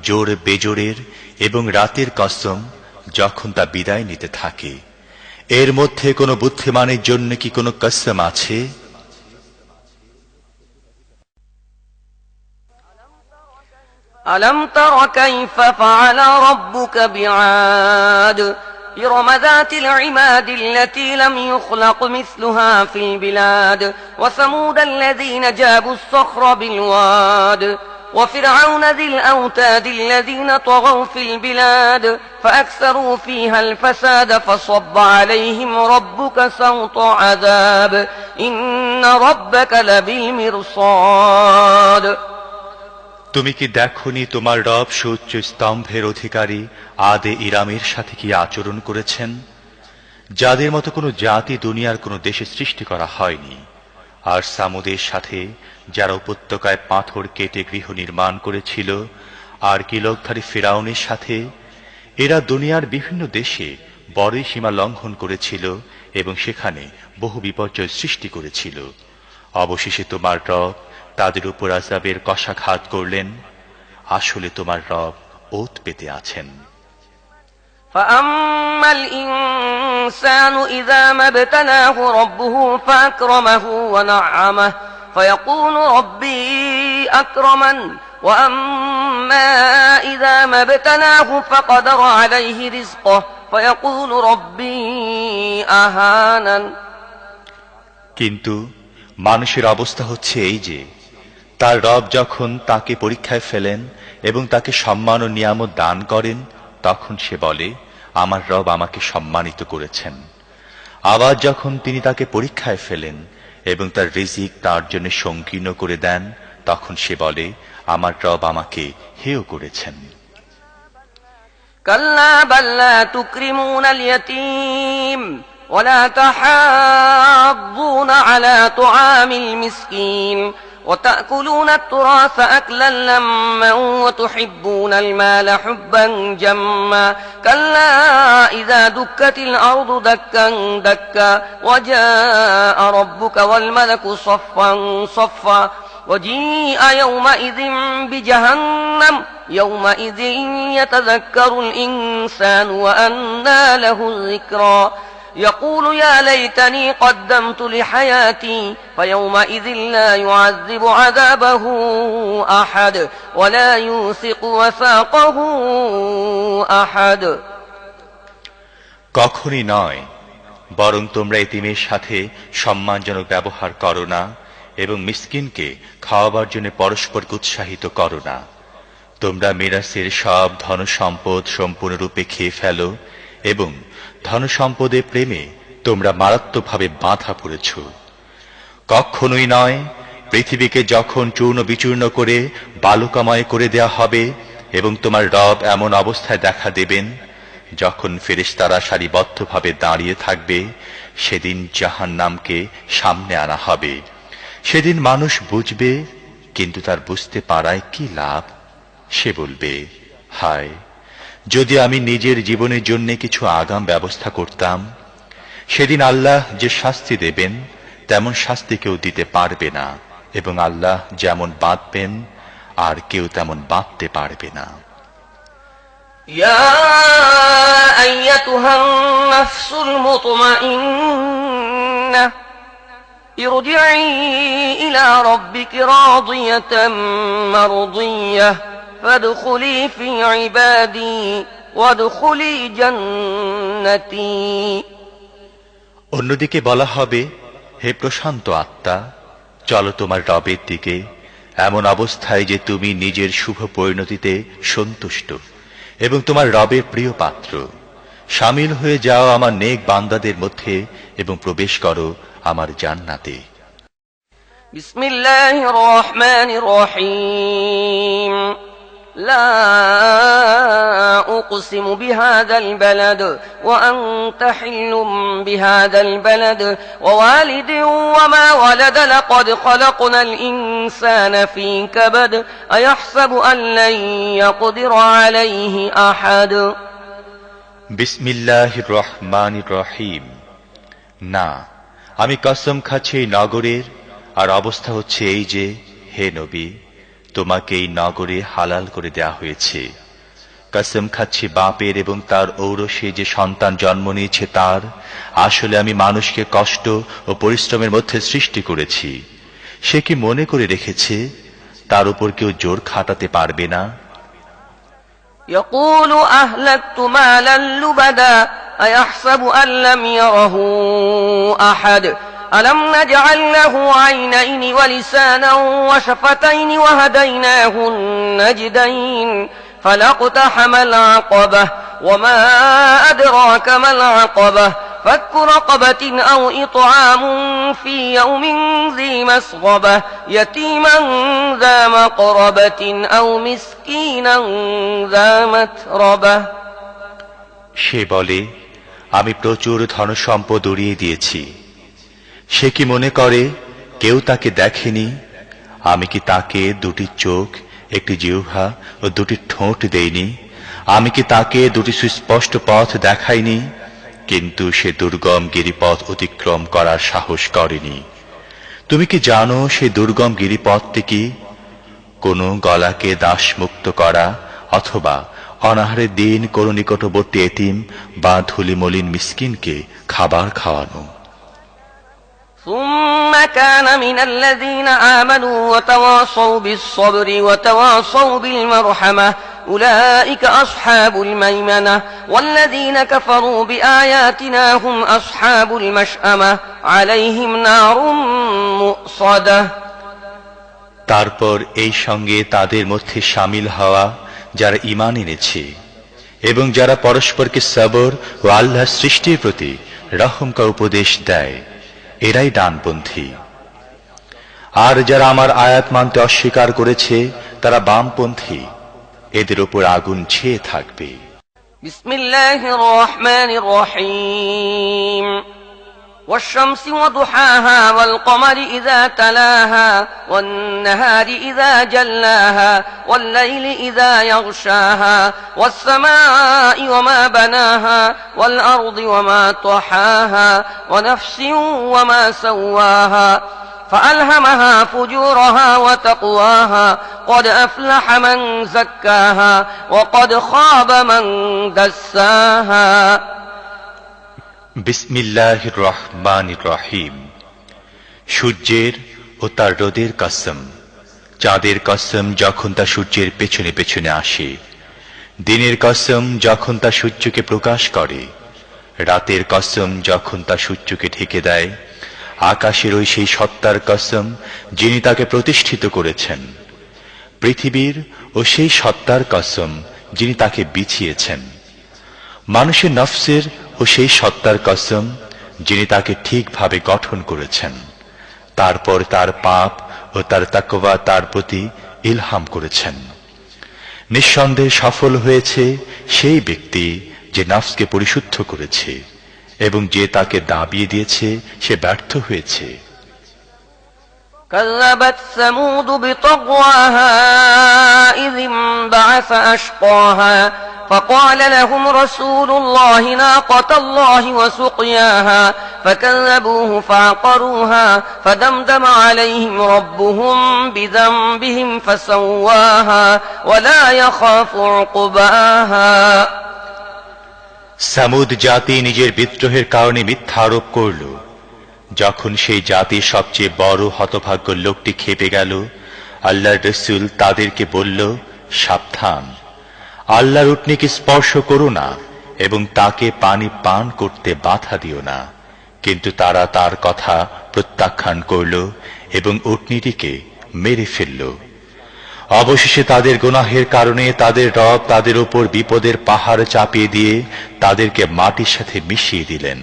জোর বেজোরের এবং রাতের কসম যখন তা বিদায় নিতে থাকে। এর মধ্যে কোনো বুদ্ধিমানের জন্য কি কোনো কসম আছে? ألم تر كيف فعل ربك بعاد إرم ذات العماد التي لم يخلق مثلها في البلاد وثمود الذين جابوا الصخر بالواد وفرعون ذي الأوتاد الذين طغوا في البلاد فأكثروا فيها الفساد فصب عليهم ربك سوط عذاب إن ربك لبالمرصاد তুমি কি দেখনি তোমার রব সূর্য স্তম্ভের অধিকারী আদে ইরামের সাথে কি আচরণ করেছেন, যাদের মতো কোনো জাতি দুনিয়ার কোনো দেশে সৃষ্টি করা হয়নি। আর সামুদের সাথে যারা উপত্যকায় পাথর কেটে গৃহ নির্মাণ করেছিল, আর কিলকধারী ফিরাউনের সাথে, এরা দুনিয়ার বিভিন্ন দেশে বড়ই সীমা লঙ্ঘন করেছিল এবং সেখানে বহু বিপর্যয় সৃষ্টি করেছিল। অবশেষে তোমার রব তাদের উপর আযাবের কষাঘাত করলেন। আসলে তোমার রব ওত পেতে আছেন। فأما الإنسان إذا ما ابتلاه ربه فأكرمه ونعمه فيقول ربي أكرمن وأما إذا ما ابتلاه فقدر عليه رزقه فيقول ربي أهانن কিন্তু মানুষের অবস্থা হচ্ছে এই যে, তার রব যখন তাকে পরীক্ষায় ফেলেন এবং তাকে সম্মান ও নিয়ামত দান করেন, তখন সে বলে, আমার রব আমাকে সম্মানিত করেছেন। আবার যখন তিনি তাকে পরীক্ষায় ফেলেন এবং তার রিজিক তার জন্য সংকীর্ণ করে দেন, তখন সে বলে, আমার রব আমাকে হেয় করেছেন। কাল্লা বাল্লা তুকরিমুনাল ইয়াতীম ওয়ালা তাহাদ্দুনা আলা তুআমিল মিসকিন وتأكلون التراث أكلا لما وتحبون المال حبا جما كلا إذا دكت الأرض دكا دكا وجاء ربك والملك صفا صفا وجيء يومئذ بجهنم يومئذ يتذكر الإنسان وأنى له الذكرى يقول يا ليتني قدمت لحياتي فيومئذ لا يعذب عذابه أحد ولا يوثق وثاقه أحد কখনই নয়, বরং তোমরা এতিমের সাথে সম্মানজনক ব্যবহার করো না এবং মিসকিনকে খাওয়াবার জন্য পরস্পরকে উৎসাহিত করো না। তোমরা মিরাসের সব ধন সম্পদ সম্পূর্ণরূপে খেয়ে ফেলো এবং ধনসম্পদের প্রেমে তোমরা মারাত্মকভাবে বাঁধা পড়েছ। কখনোই নয়, পৃথিবীকে যখন চূর্ণ বিচূর্ণ করে বালুকাময় করে দেয়া হবে এবং তোমার রব এমন অবস্থায় দেখা দেবেন যখন ফেরেশতারা সারিবদ্ধভাবে দাঁড়িয়ে থাকবে, সেদিন জাহান্নামকে সামনে আনা হবে। সেদিন মানুষ বুঝবে, কিন্তু তার বুঝতে পারায় কি লাভ? সে বলবে, হায়, যদি আমি নিজের জীবনের জন্য কিছু আগাম ব্যবস্থা করতাম। সেদিন আল্লাহ যে শাস্তি দেবেন তেমন শাস্তি কেউ দিতে পারবে না, এবং আল্লাহ যেমন বাঁধবেন আর কেউ তেমন বাঁধতে পারবে না। ইয়া আইয়াতুহান নাফসুল মুতমাইন্নাহ ইরজিই ইলা রাব্বিকি রাদিয়াতাম মারদিয়াহ فادخلي في عبادي وادخلي جنتي অন্যদিকে বলা হবে, হে প্রশান্ত আত্মা, চলো তোমার রবের দিকে এমন অবস্থায় যে তুমি নিজের শুভ পরিণতিতে সন্তুষ্ট এবং তোমার রবের প্রিয় পাত্র। শামিল হয়ে যাও আমার নেক বান্দাদের মধ্যে এবং প্রবেশ করো আমার জান্নাতে। বিসমিল্লাহির রহমানির রহিম لا أقسم بهذا البلد وأنت حل بهذا البلد ووالد وما ولد لقد خلقنا الإنسان في كبد أيحسب أن لن يقدر عليه أحد বিসমিল্লাহির রহমানির রহিম। না, আমি কসম খাচ্ছি এই নগরের, আর অবস্থা হচ্ছে এই যে, হে নবী, তোমাকে এই নগরে হালাল করে দেয়া হয়েছে। কসম খাচ্ছি বাপের এবং তার ঔরসে যে সন্তান জন্ম নিয়েছে তার, আসলে আমি মানুষকে কষ্ট ও পরিশ্রমের মধ্যে সৃষ্টি করেছি। সে কি মনে করে রেখেছে তার উপর কেউ জোর খাটাতে পারবে না? يقول أهلكت مالا لبدا أيحسب أن لم يره أحد ألم نجعل له عينين ولسانا وشفتين وهديناه النجدين فلاقتحم العقبة وما أدراك ما العقبة فك رقبة أو إطعام في يوم ذي مسغبة يتيما ذا مقربة أو مسكينا ذا متربة। সে বলে, আমি প্রচুর ধনসম্পদ উড়িয়ে দিয়েছি। সে কি মনে করে কেউ তাকে দেখেনি? আমি কি তাকে দুটি চোখ, একটি জিহ্বা ও দুটি ঠোঁট দেইনি? আমি কি তাকে দুটি সুস্পষ্ট পথ দেখাইনি? কিন্তু সে দুর্গম গিরিপথ অতিক্রম করার সাহস করেনি। তুমি কি জানো সেই দুর্গম গিরিপথটি কি? কোন গলাকে দাসমুক্ত করা, অথবা অনাহারের দিন কোন নিকটবর্তী এতিম বা ধুলিমলিন মিসকিনকে খাবার খাওয়ানো। ثم كان من الذين آمنوا وتواصوا بالصبر وتواصوا بالمرحمة أولئك أصحاب الميمنة والذين كفروا بآياتنا هم أصحاب المشأمة عليهم نار مؤصدة। তারপর এই সঙ্গে তাদের মধ্যে শামিল হওয়া যারা ঈমান এনেছে এবং যারা পরস্পরকে সবর ও আল্লাহর সৃষ্টির প্রতি রহমকা উপদেশ দেয়, এরাই ডানপন্থী। আর যারা আমার আয়াত মানতে অস্বীকার করেছে তারা বামপন্থী, এদের উপর আগুন ছেয়ে থাকবে। বিসমিল্লাহির রহমানির রহিম। والشمس وضحاها والقمر إذا تلاها والنهار إذا جلاها والليل إذا يغشاها والسماء وما بناها والأرض وما طحاها ونفس وما سواها فألهمها فجورها وتقواها قد أفلح من زكاها وقد خاب من دساها। বিসমিল্লাহির রহমানির রহিম। সূর্যের ও তার রোদের কসম, চাঁদের কসম যখন তা সূর্যের পেছনে পেছনে আসে, দিনের কসম যখন তা সূর্যকে প্রকাশ করে, রাতের কসম যখন তা সূর্যকে ঢেকে দেয়, আকাশের ওই সেই সত্তার কসম যিনি তাকে প্রতিষ্ঠিত করেছেন, পৃথিবীর ও সেই সত্তার কসম যিনি তাকে বিছিয়েছেন, মানুষের নফসের ও সেই সত্তার কসম যিনি তাকে ঠিকভাবে গঠন করেছেন, তারপর তার পাপ ও তার তাকওয়া তার প্রতি ইলহাম করেছেন। নিঃসন্দেহে সফল হয়েছে সেই ব্যক্তি যে নফসকে পরিশুদ্ধ করেছে এবং যে তাকে দাবিয়ে দিয়েছে সে ব্যর্থ হয়েছে। كذبت ثمود بطغواها إذ انبعث أشقاها فقال لهم رسول الله ناقة الله وسقياها فكذبوه فعقروها فدمدم عليهم ربهم بذنبهم فسواها ولا يخاف عقباها। সামুদ জাতি নিজের বিদ্রোহের কারণে মিথ্যা আরোপ করল। যখন সেই জাতির সবচেয়ে বড় হতভাগ্য লোকটি খেপে গেল, আল্লাহর রাসূল তাদেরকে বলল, সাবধান, আল্লাহর উটনীকে স্পর্শ করো না এবং তাকে পানি পান করতে বাধা দিও না। কিন্তু তারা তার কথা প্রত্যাখ্যান করল এবং উটনীটিকে মেরে ফেলল। অবশেষে তাদের গুনাহের কারণে তাদের রব তাদের উপর বিপদের পাহাড় চাপিয়ে দিয়ে তাদেরকে মাটির সাথে মিশিয়ে দিলেন,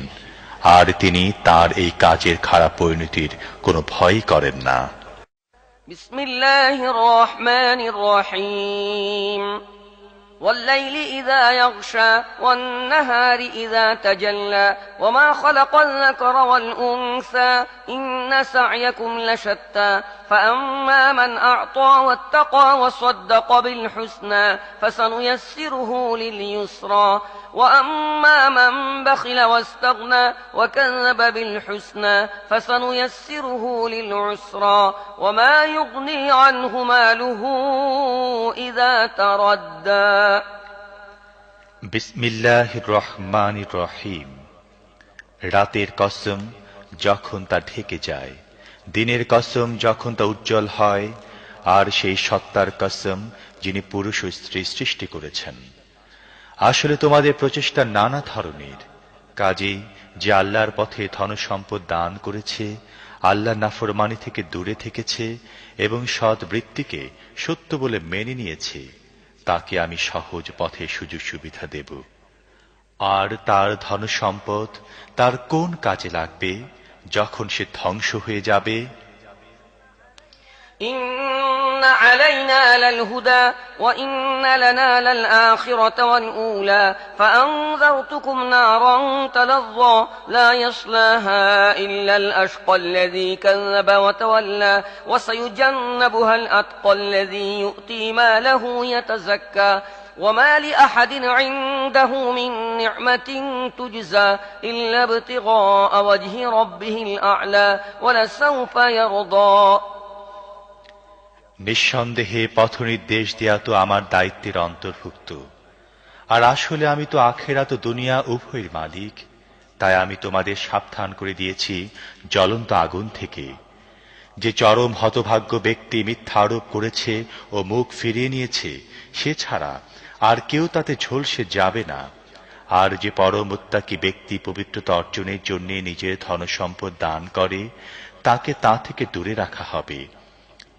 আর তিনি তার এই কাজের খারাপ পরিণতির কোনো ভয় করেন না। বিসমিল্লাহির রহমানির রহিম। والليل إذا يغشى والنهار إذا تجلى وما خلق الذكر والأنثى إن سعيكم لشتى فأما من أعطى واتقى وصدق بالحسنى فسنيسره لليسرى وأما من بخل واستغنى وكذب بالحسنى فسنيسره للعسرى وما يغني عنه ماله إذا تردى বিসমিল্লাহির রহমানির রহিম। রাতের কসম যখন তা ঢেকে যায়, দিনের কসম যখন তা উজ্জ্বল হয়, আর সেই সত্তার কসম যিনি পুরুষ ও স্ত্রী সৃষ্টি করেছেন। আসলে তোমাদের প্রচেষ্টা নানা ধরনের। কাজেই যে আল্লাহর পথে ধনসম্পদ দান করেছে, আল্লাহর নাফরমানি থেকে দূরে থেকেছে এবং সৎ বৃত্তিকে সত্য বলে মেনে নিয়েছে, তাকে আমি সহজ পথে সুযোগ সুবিধা দেব। আর তার ধনসম্পদ তার কোন কাজে লাগবে যখন সে ধ্বংস হয়ে যাবে? إن علينا للهدى وإن لنا للآخرة والأولى فأنذرتكم نارا تلظى لا يصلاها إلا الأشقى الذي كذب وتولى وسيجنبها الأتقى الذي يؤتي ماله يتزكى وما لأحد عنده من نعمة تجزى إلا ابتغاء وجه ربه الأعلى ولسوف يرضى নিঃসন্দেহে পথনির্দেশ দেয়া তো আমার দায়িত্বের অন্তর্ভুক্ত। আর আসলে আমি তো আখিরাত ও দুনিয়া উভয়ের মালিক। তাই আমি তোমাদের সাবধান করে দিয়েছি জ্বলন্ত আগুন থেকে। যে চরম হতভাগ্য ব্যক্তি মিথ্যা আরোপ করেছে ও মুখ ফিরিয়ে নিয়েছে, সে ছাড়া আর কেউ তাতে ঝলসে যাবে না। আর যে পরম মুত্তাকি ব্যক্তি পবিত্রতা অর্জনের জন্য নিজের ধনসম্পদ দান করে, তাকে তা থেকে দূরে রাখা হবে।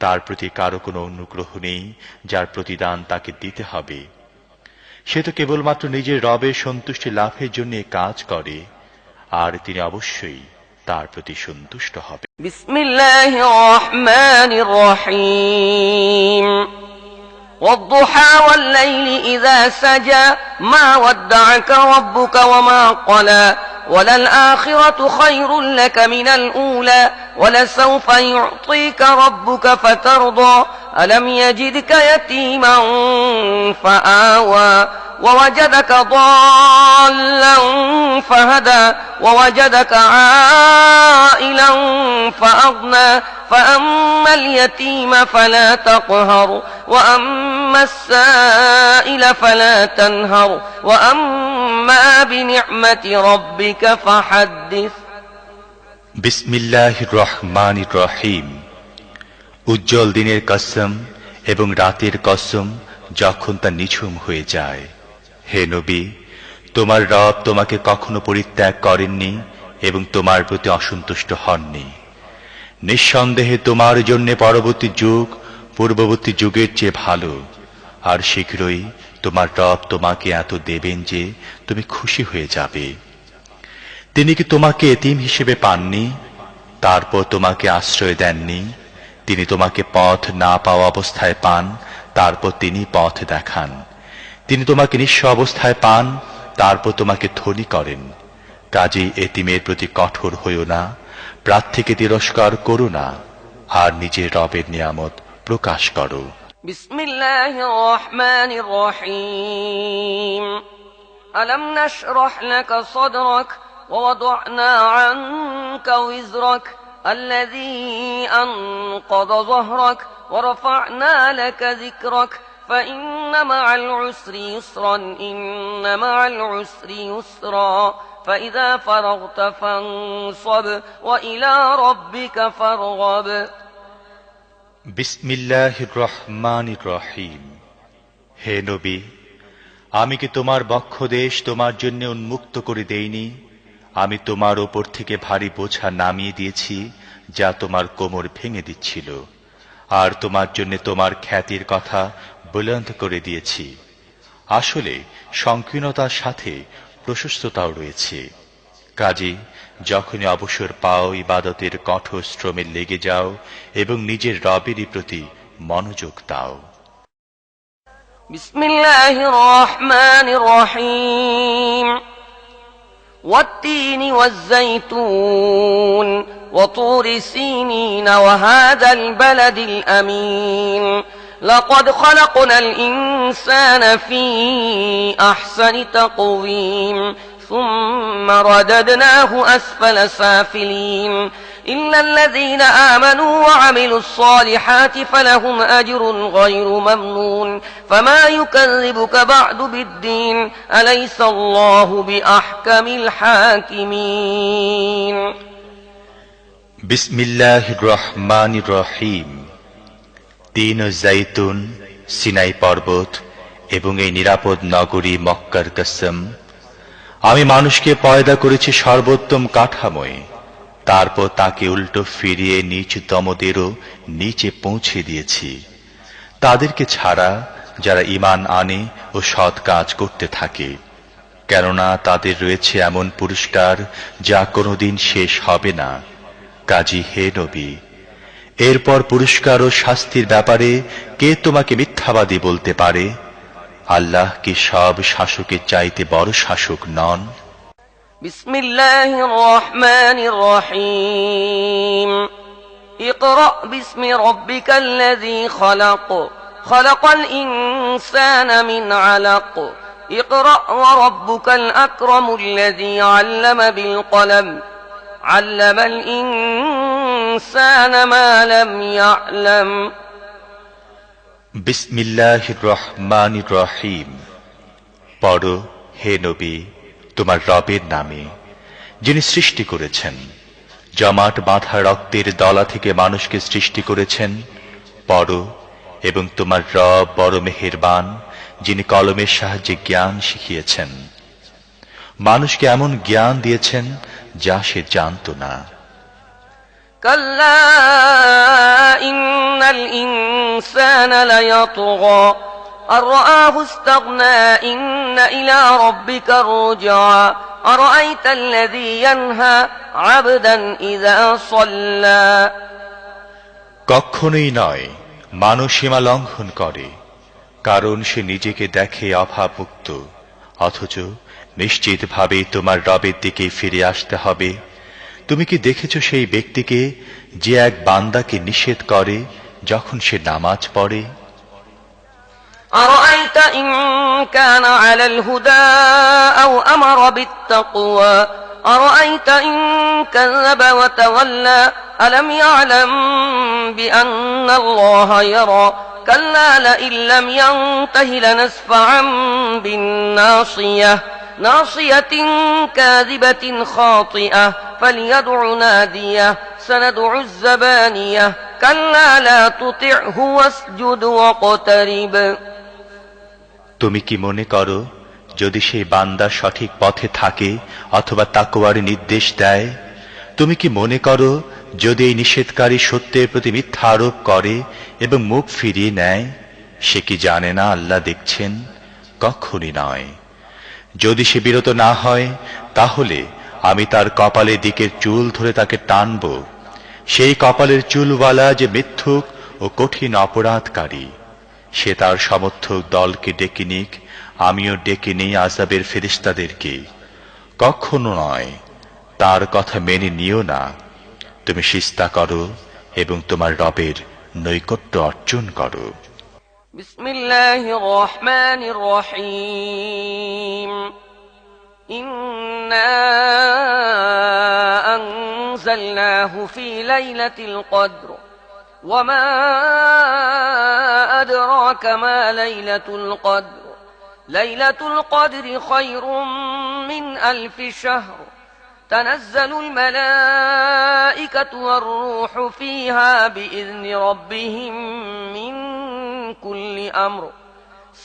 তার প্রতি কারো কোনো অনুগ্রহ নেই যার প্রতিদান তাকে দিতে হবে। সে তো কেবলমাত্র নিজের রবের সন্তুষ্টি লাভের জন্য কাজ করে, আর তিনি অবশ্যই তার প্রতি সন্তুষ্ট হবে। বিসমিল্লাহির রহমানির রহিম والضحى والليل إذا سجى ما ودعك ربك وما قلى وللآخرة خير لك من الأولى ولسوف يعطيك ربك فترضى ألم يجدك يتيما فآوى ووجدك ضالا فهدى ووجدك عائلا فأغنى فأما اليتيم فلا تقهر وأما السائل فلا تنهر وأما بنعمة ربك فحدث বিসমিল্লাহির রহমানির রহিম। উজ্জ্বল দিনের কসম এবং রাতের কসম যখন তা নিঝুম হয়ে যায়। হে নবী, তোমার রব তোমাকে কখনো পরিত্যাগ করেননি এবং তোমার প্রতি অসন্তুষ্ট হননি। নিঃসন্দেহে তোমার জন্য পরবর্তী যুগ পূর্ববর্তী যুগের চেয়ে ভালো, আর শীঘ্রই তোমার রব তোমাকে এত দেবেন যে তুমি খুশি হয়ে যাবে। তিনি কি তোমাকে এতিম হিসেবে পাননি, তারপর তোমাকে আশ্রয় দেননি? তিনি তোমাকে পথ না পাওয়া অবস্থায় পান, তারপর তিনি পথ দেখান। তিনি তোমাকে নিঃস্ব অবস্থায় পান, তারপর তোমাকে ধনী করেন। কাজেই এতিমের প্রতি কঠোর হইও না, প্রার্থীকে তিরস্কার করো না, আর নিজের রবের নিয়ামত প্রকাশ করো। বিসমিল্লাহির রহমানির রহিম আলাম নাশরাহ লাকা সাদরাক ووضعنا عنك وزرك الذي أنقض ظهرك ورفعنا لك ذكرك فإن مع العسر يسرا إن مع العسر يسرا فإذا فرغت فانصب وإلى ربك فارغب বিসমিল্লাহির রহমানির রহিম। হে নবী, আমি কি তোমার বক্ষদেশ তোমার জন্য উন্মুক্ত করে দেইনি? আমি তোমার ওপর থেকে ভারী বোঝা নামিয়ে দিয়েছি, যা তোমার কোমর ভেঙে দিচ্ছিল, আর তোমার জন্য তোমার খ্যাতির কথা বুলন্দ করে দিয়েছি। আসলে সংকীর্ণতার সাথে প্রশস্ততাও রয়েছে। কাজেই যখনই অবসর পাও, ইবাদতের কঠোর শ্রমে লেগে যাও এবং নিজের রবেরই প্রতি মনোযোগ দাও। بسم الله الرحمن الرحيم والتين والزيتون وطور سينين وهذا البلد الأمين لقد خلقنا الإنسان في أحسن تقويم ثم رددناه أسفل سافلين إلا الذين آمنوا وعملوا الصالحات فلهم أجر غير ممنون فما يكذبك بعد بالدين أليس الله بأحكم الحاكمين বিসমিল্লাহির রহমানির রহিম। তিন ও জাইতুন, সিনাই পর্বত এবং এই নিরাপদ নগরী মক্কার কসম। আমি মানুষকে পয়দা করেছি সর্বোত্তম কাঠামোয়, তারপর তাকে উল্টো ফিরিয়ে নিচতমদেরও নিচে পৌঁছে দিয়েছি, তাদেরকে ছাড়া যারা ঈমান আনে ও সৎ কাজ করতে থাকে, কেননা তাদের রয়েছে এমন পুরস্কার যা কোনোদিন শেষ হবে না। কাজী হে নবী, এরপর পুরস্কার ও শাস্তির ব্যাপারে কে তোমাকে মিথ্যাবাদী বলতে পারে? আল্লাহ কি সব শাসকের চাইতে বড় শাসক নন? বিসমিল্লাহির রহমানির রহিম ইকরা বিসমি রাব্বিকাল্লাযী খালাক খালাকাল ইনসানা মিন আলাক ইকরা ওয়া রাব্বুকাল আকরামুল্লাযী আল্লামা বিল কলম আল্লামাল ইনসানা মা লাম ইয়া'লাম। বিসমিল্লাহির রহমানির রহিম। পড়ো হে নবী তোমার রবের নামে, যিনি সৃষ্টি করেছেন, জমাট বাঁধা রক্তের দলা থেকে মানুষকে সৃষ্টি করেছেন। পড়ো এবং তোমার রব বড় মেহেরবান, যিনি কলমের সাহায্যে জ্ঞান শিখিয়েছেন, মানুষকে এমন জ্ঞান দিয়েছেন যা সে জানত না। কাল্লা ইন্নাল ইনসানা লায়াতগা আর রাআহু ইসতাগনা ইন্না ইলা রাব্বিকা রুজআ আরাআইতাল্লাযী ইয়ানহা আবদান ইযা সাল্লা। কখনোই নয়, মানুষ সীমা লঙ্ঘন করে, কারণ সে নিজেকে দেখে অভাবমুক্ত, অথচ নিশ্চিতভাবে তোমার রবের দিকে ফিরে আসতে হবে। তুমি কি দেখেছ সেই ব্যক্তিকে যে এক বান্দাকে নিষেধ করে যখন সে নামাজ পড়ে? আরাআইতা ইন কানা আলাল হুদা আও আমারা বিত্তাকওয়া আরাআইতা ইন কাযাবা ওয়া তাওয়াল্লা আলাম ইয়ালাম বিআন্নাল্লাহা ইয়ারা কাল্লা লাইন লাম ইয়ানতাহি লানাসফা'আন বিন-নাসিয়াহ নাসিয়াতিন কাযিবাতিন খাতিআহ ফালইয়াদউ নাদিয়াহ সানাদউ আয-যাবানিয়াহ কাল্লা লা তুতি'হু ওয়াসজুদ ওয়াকতারিব। তুমি কি মনে করো যদি সেই বান্দা সঠিক পথে থাকে অথবা তাকওয়ার নির্দেশ দেয়? তুমি কি মনে করো যদি এই নিষেধকারী সত্যের প্রতি মিথ্যা আরোপ করে এবং মুখ ফিরিয়ে নেয়, সে কি জানে না আল্লাহ দেখছেন? কখনই নয়। যদি সে বিরত না হয়, তাহলে আমি তার কপালের দিকের চুল ধরে তাকে টানব। সেই কপালের চুলওয়ালা যে মিথ্যুক ও কঠিন অপরাধকারী, সে তার সমর্থক দলকে ডেকে নিক, আমিও ডেকে নেই আযাবের ফেরেশতাদেরকে। কখনো নয়, তার কথা মেনে নিও না। তুমি সিজদা করো এবং তোমার রবের নৈকট্য অর্জন করো। বিসমিল্লাহির রহমানির রহিম ইন্না আনজালনাহু ফি লাইলাতিল কদর ওয়া মা আদরাকা মা লাইলাতুল কদর লাইলাতুল কদরি খায়রুম মিন আলফি শাহর تنزل الملائكة والروح فيها بإذن ربهم من كل أمر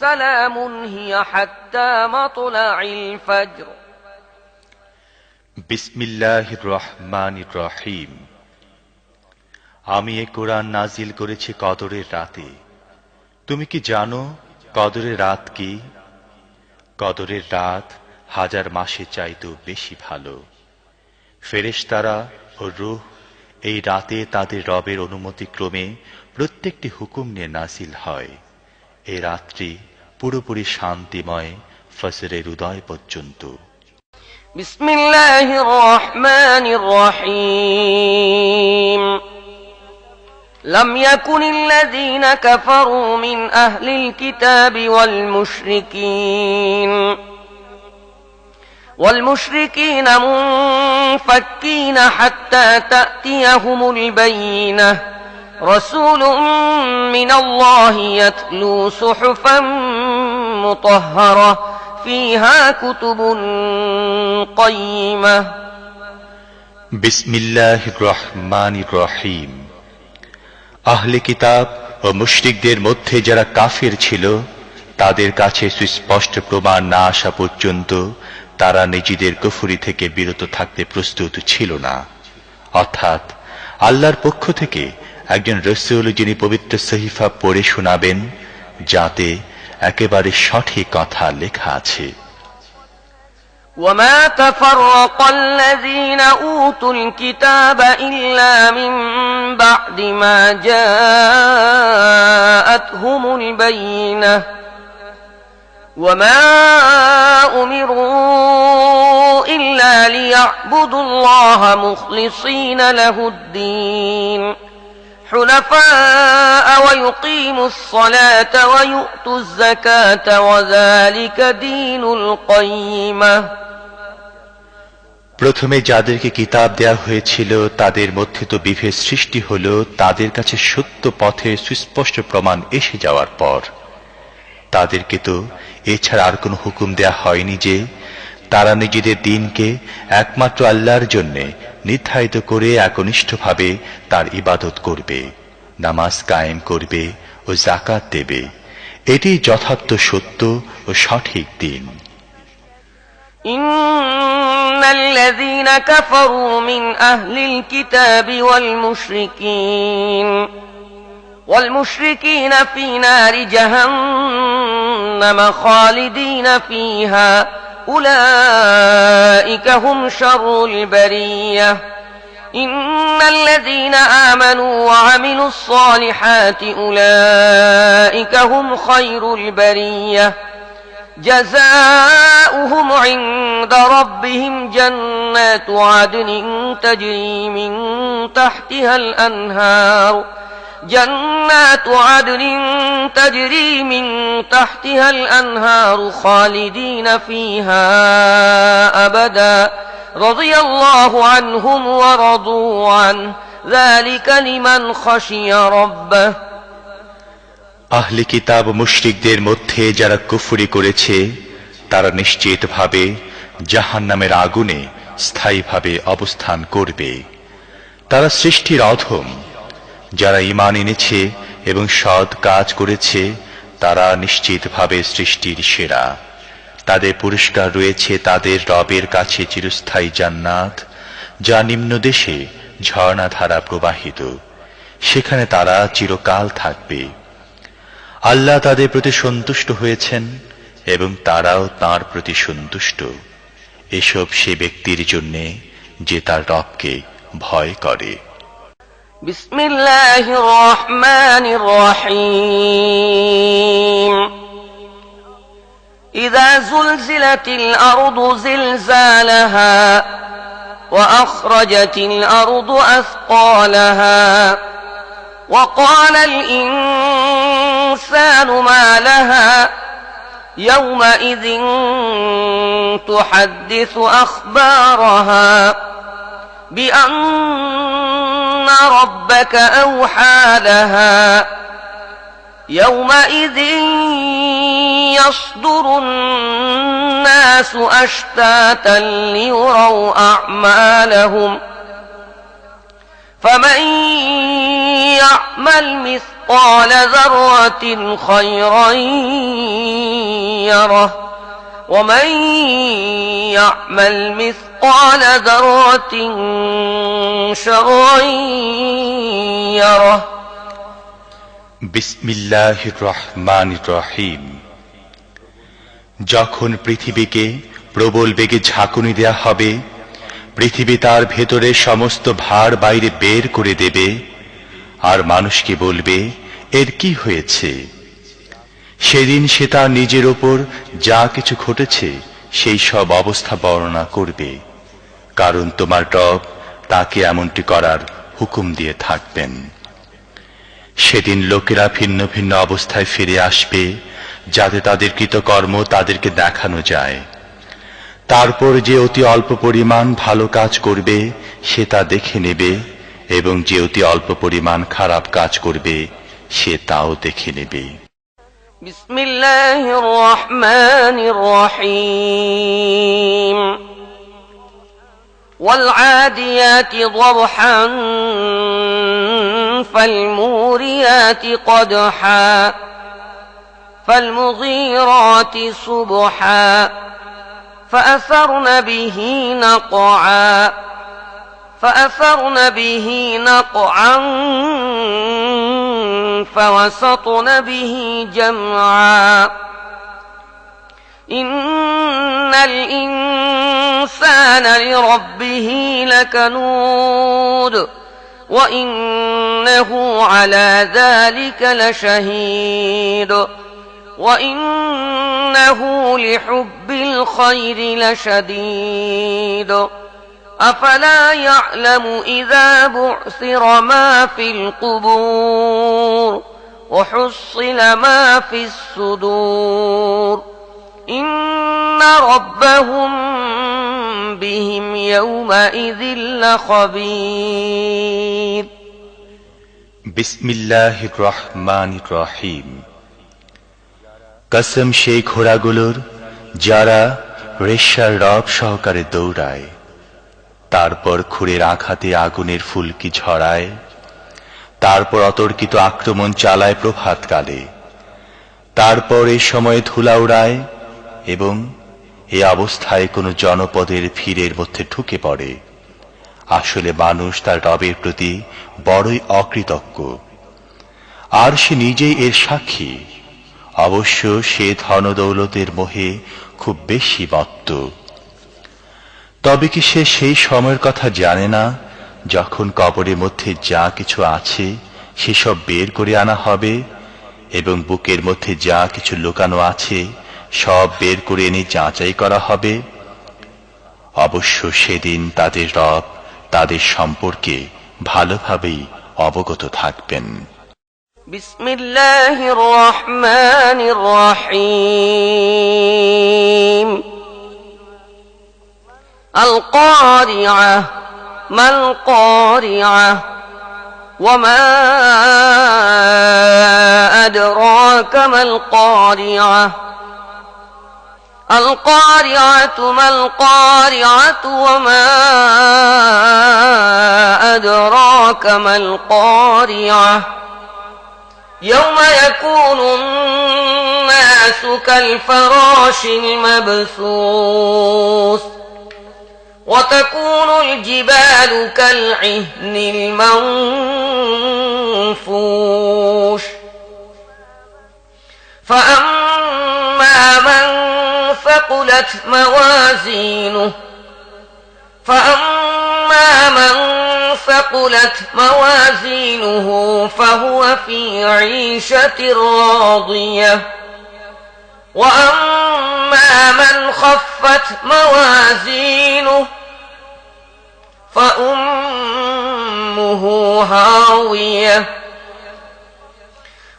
سلام هي حتى مطلع الفجر বিসমিল্লাহির রহমানির রহিম। আমি এ কোরআন নাজিল করেছি কদরের রাতে। তুমি কি জানো কদরের রাত কি? কদরের রাত 1000 মাসের চাইতেও বেশি ভালো। ফেরেশতারা ও রূহ এই রাতে তাদের রবের অনুমতি ক্রমে প্রত্যেকটি হুকুম নিয়ে নাজিল হয়। এই রাত্রি পুরোপুরি শান্তিময় ফজরের উদয় পর্যন্ত। বিসমিল্লাহির রহমানির রহিম। لم يكن الذين كفروا من أهل الكتاب والمشركين منفكين حتى تأتيهم البينة رسول من الله يتلو صحفا مطهرة فيها كتب قيمة বিসমিল্লাহির রহমানির রহিম। আহলে কিতাব ও মুশরিকদের মধ্যে যারা কাফির ছিল তাদের কাছে সুস্পষ্ট প্রমাণ না আসা পর্যন্ত তারা নিজেদের কুফরি থেকে বিরত থাকতে প্রস্তুত ছিল না। অর্থাৎ আল্লাহর পক্ষ থেকে একজন রাসূল যিনি পবিত্র সহিফা পড়ে শোনাবেন, যাতে একেবারে সঠিক কথা লেখা আছে। وما تفرق الذين أوتوا الكتاب إلا من بعد ما جاءتهم البينة وما أمروا إلا ليعبدوا الله مخلصين له الدين حنفاء ويقيموا الصلاة ويؤتوا الزكاة وذلك دين القيمة। প্রথমে যাদেরকে কিতাব দেয়া হয়েছিল তাদের মধ্যে তো বিভেদ সৃষ্টি হলো তাদের কাছে সত্য পথে সুস্পষ্ট প্রমাণ এসে যাওয়ার পর। তাদেরকে তো এছাড়া আর কোনো হুকুম দেয়া হয়নি যে তারা নিজেদের দ্বীনকে একমাত্র আল্লাহর জন্য নির্ধারিত করে একনিষ্ঠভাবে তার ইবাদত করবে, নামাজ কায়েম করবে ও যাকাত দেবে। এটি যথার্থ সত্য ও সঠিক দ্বীন। إن الذين كفروا من أهل الكتاب والمشركين في نار جهنم خالدين فيها أولئك هم شر البرية إن الذين آمنوا وعملوا الصالحات أولئك هم خير البرية جزاؤهم عند ربهم جنات عدن تجري من تحتها الأنهار خالدين فيها أبدا رضي الله عنهم ورضوا عنه ذلك لمن خشي ربه। আহলে কিতাব মুশরিকদের মধ্যে যারা কুফরি করেছে তারা নিশ্চিতভাবে জাহান্নামের আগুনে স্থায়ীভাবে অবস্থান করবে। তারা সৃষ্টির অধম। যারা ঈমান এনেছে এবং সৎ কাজ করেছে তারা নিশ্চিতভাবে সৃষ্টির সেরা। তাদের পুরস্কার রয়েছে তাদের রবের কাছে চিরস্থায়ী জান্নাত, যা নিম্ন দেশে ঝর্ণাধারা প্রবাহিত, সেখানে তারা চিরকাল থাকবে। আল্লাহ তাদের প্রতি সন্তুষ্ট হয়েছেন এবং তারাও তাঁর প্রতি সন্তুষ্ট। এসব সে ব্যক্তির জন্যে যে তার রবকে ভয় করে। বিসমিল্লাহির রহমানির রহিম। ইযা যুলজিলাতিল আরদু জিলজালাহা ওয়া আখরাজাতিল আরদু আসকালাহা ওয়া ক্বালাল الإنسان ما لها يومئذ تحدث أخبارها بأن ربك أوحى لها يومئذ يصدر الناس أشتاتا ليروا أعمالهم فمن يعمل مثقال ذرة خيرا يره ومن يعمل مثقال ذرة شرا يره বিসমিল্লাহির রহমানির রহিম। যখন পৃথিবীকে প্রবল বেগে ঝাঁকুনি দেয়া হবে, পৃথিবী তার ভেতরে সমস্ত ভার বাইরে বের করে দেবে আর মানুষকে বলবে, এর কি হয়েছে? সেদিন সে তার নিজের ওপর যা কিছু ঘটেছে সেই সব অবস্থা বর্ণনা করবে, কারণ তোমার রব তাকে এমনটি করার হুকুম দিয়ে থাকবেন। সেদিন লোকেরা ভিন্ন ভিন্ন অবস্থায় ফিরে আসবে, যাতে তাদের কৃতকর্ম তাদেরকে দেখানো যায়। তারপর যে অতি অল্প পরিমাণ ভালো কাজ করবে সে তা দেখে নেবে, এবং যে অতি অল্প পরিমাণ খারাপ কাজ করবে সে তাও দেখে নেবে। বিসমিল্লাহির রহমানির রহিম। والعاديات ضبحا فالموريات قدحا فالمغيرات صبحا فأثرن به نقعا فوسطن به جمعا إن الإنسان لربه لكنود وإنه على ذلك لشهيد وإنه لحب الخير لشديد أفلا يعلم إذا بعثر ما في القبور وحصل ما في الصدور إن ربهم بهم يومئذ لخبير বিসমিল্লাহির রহমানির রহিম। কসম সেই ঘোড়াগুলোর যারা রেশার রব সহকারে দৌড়ায়, তারপর খুরের আঘাতে আগুনের ফুলকি ঝরায়, তারপর অতর্কিত আক্রমণ চালায় প্রভাতকালে, তারপর এ সময়ে ধুলা উড়ায় এবং এ অবস্থায় কোনো জনপদের ভিড়ের মধ্যে ঢুকে পড়ে। আসলে মানুষ তার রবের প্রতি বড়ই অকৃতজ্ঞ, আর সে নিজেই এর সাক্ষী। অবশ্য সে ধনদৌলতের মোহে খুব বেশি মত্ত। তবে কি সে সেই সময়ের কথা জানে না যখন কবরের মধ্যে যা কিছু আছে সেসব বের করে আনা হবে, এবং বুকের মধ্যে যা কিছু লুকানো আছে সব বের করে এনে যাচাই করা হবে? অবশ্য সেদিন তাদের রব তাদের সম্পর্কে ভালোভাবেই অবগত থাকবেন। বিসমিল্লাহির রহমানির রহিম। আল কারিআহ মাল কারিআহ ওয়ামা আদরাকা মাল কারিআহ القارعة ما القارعة وما أدراك ما القارعة يوم يكون الناس كالفراش المبثوث وتكون الجبال كالعهن المنفوش فأما من ثقلت موازينه فهو في عيشة راضية وأما من خفت موازينه فأمه هاوية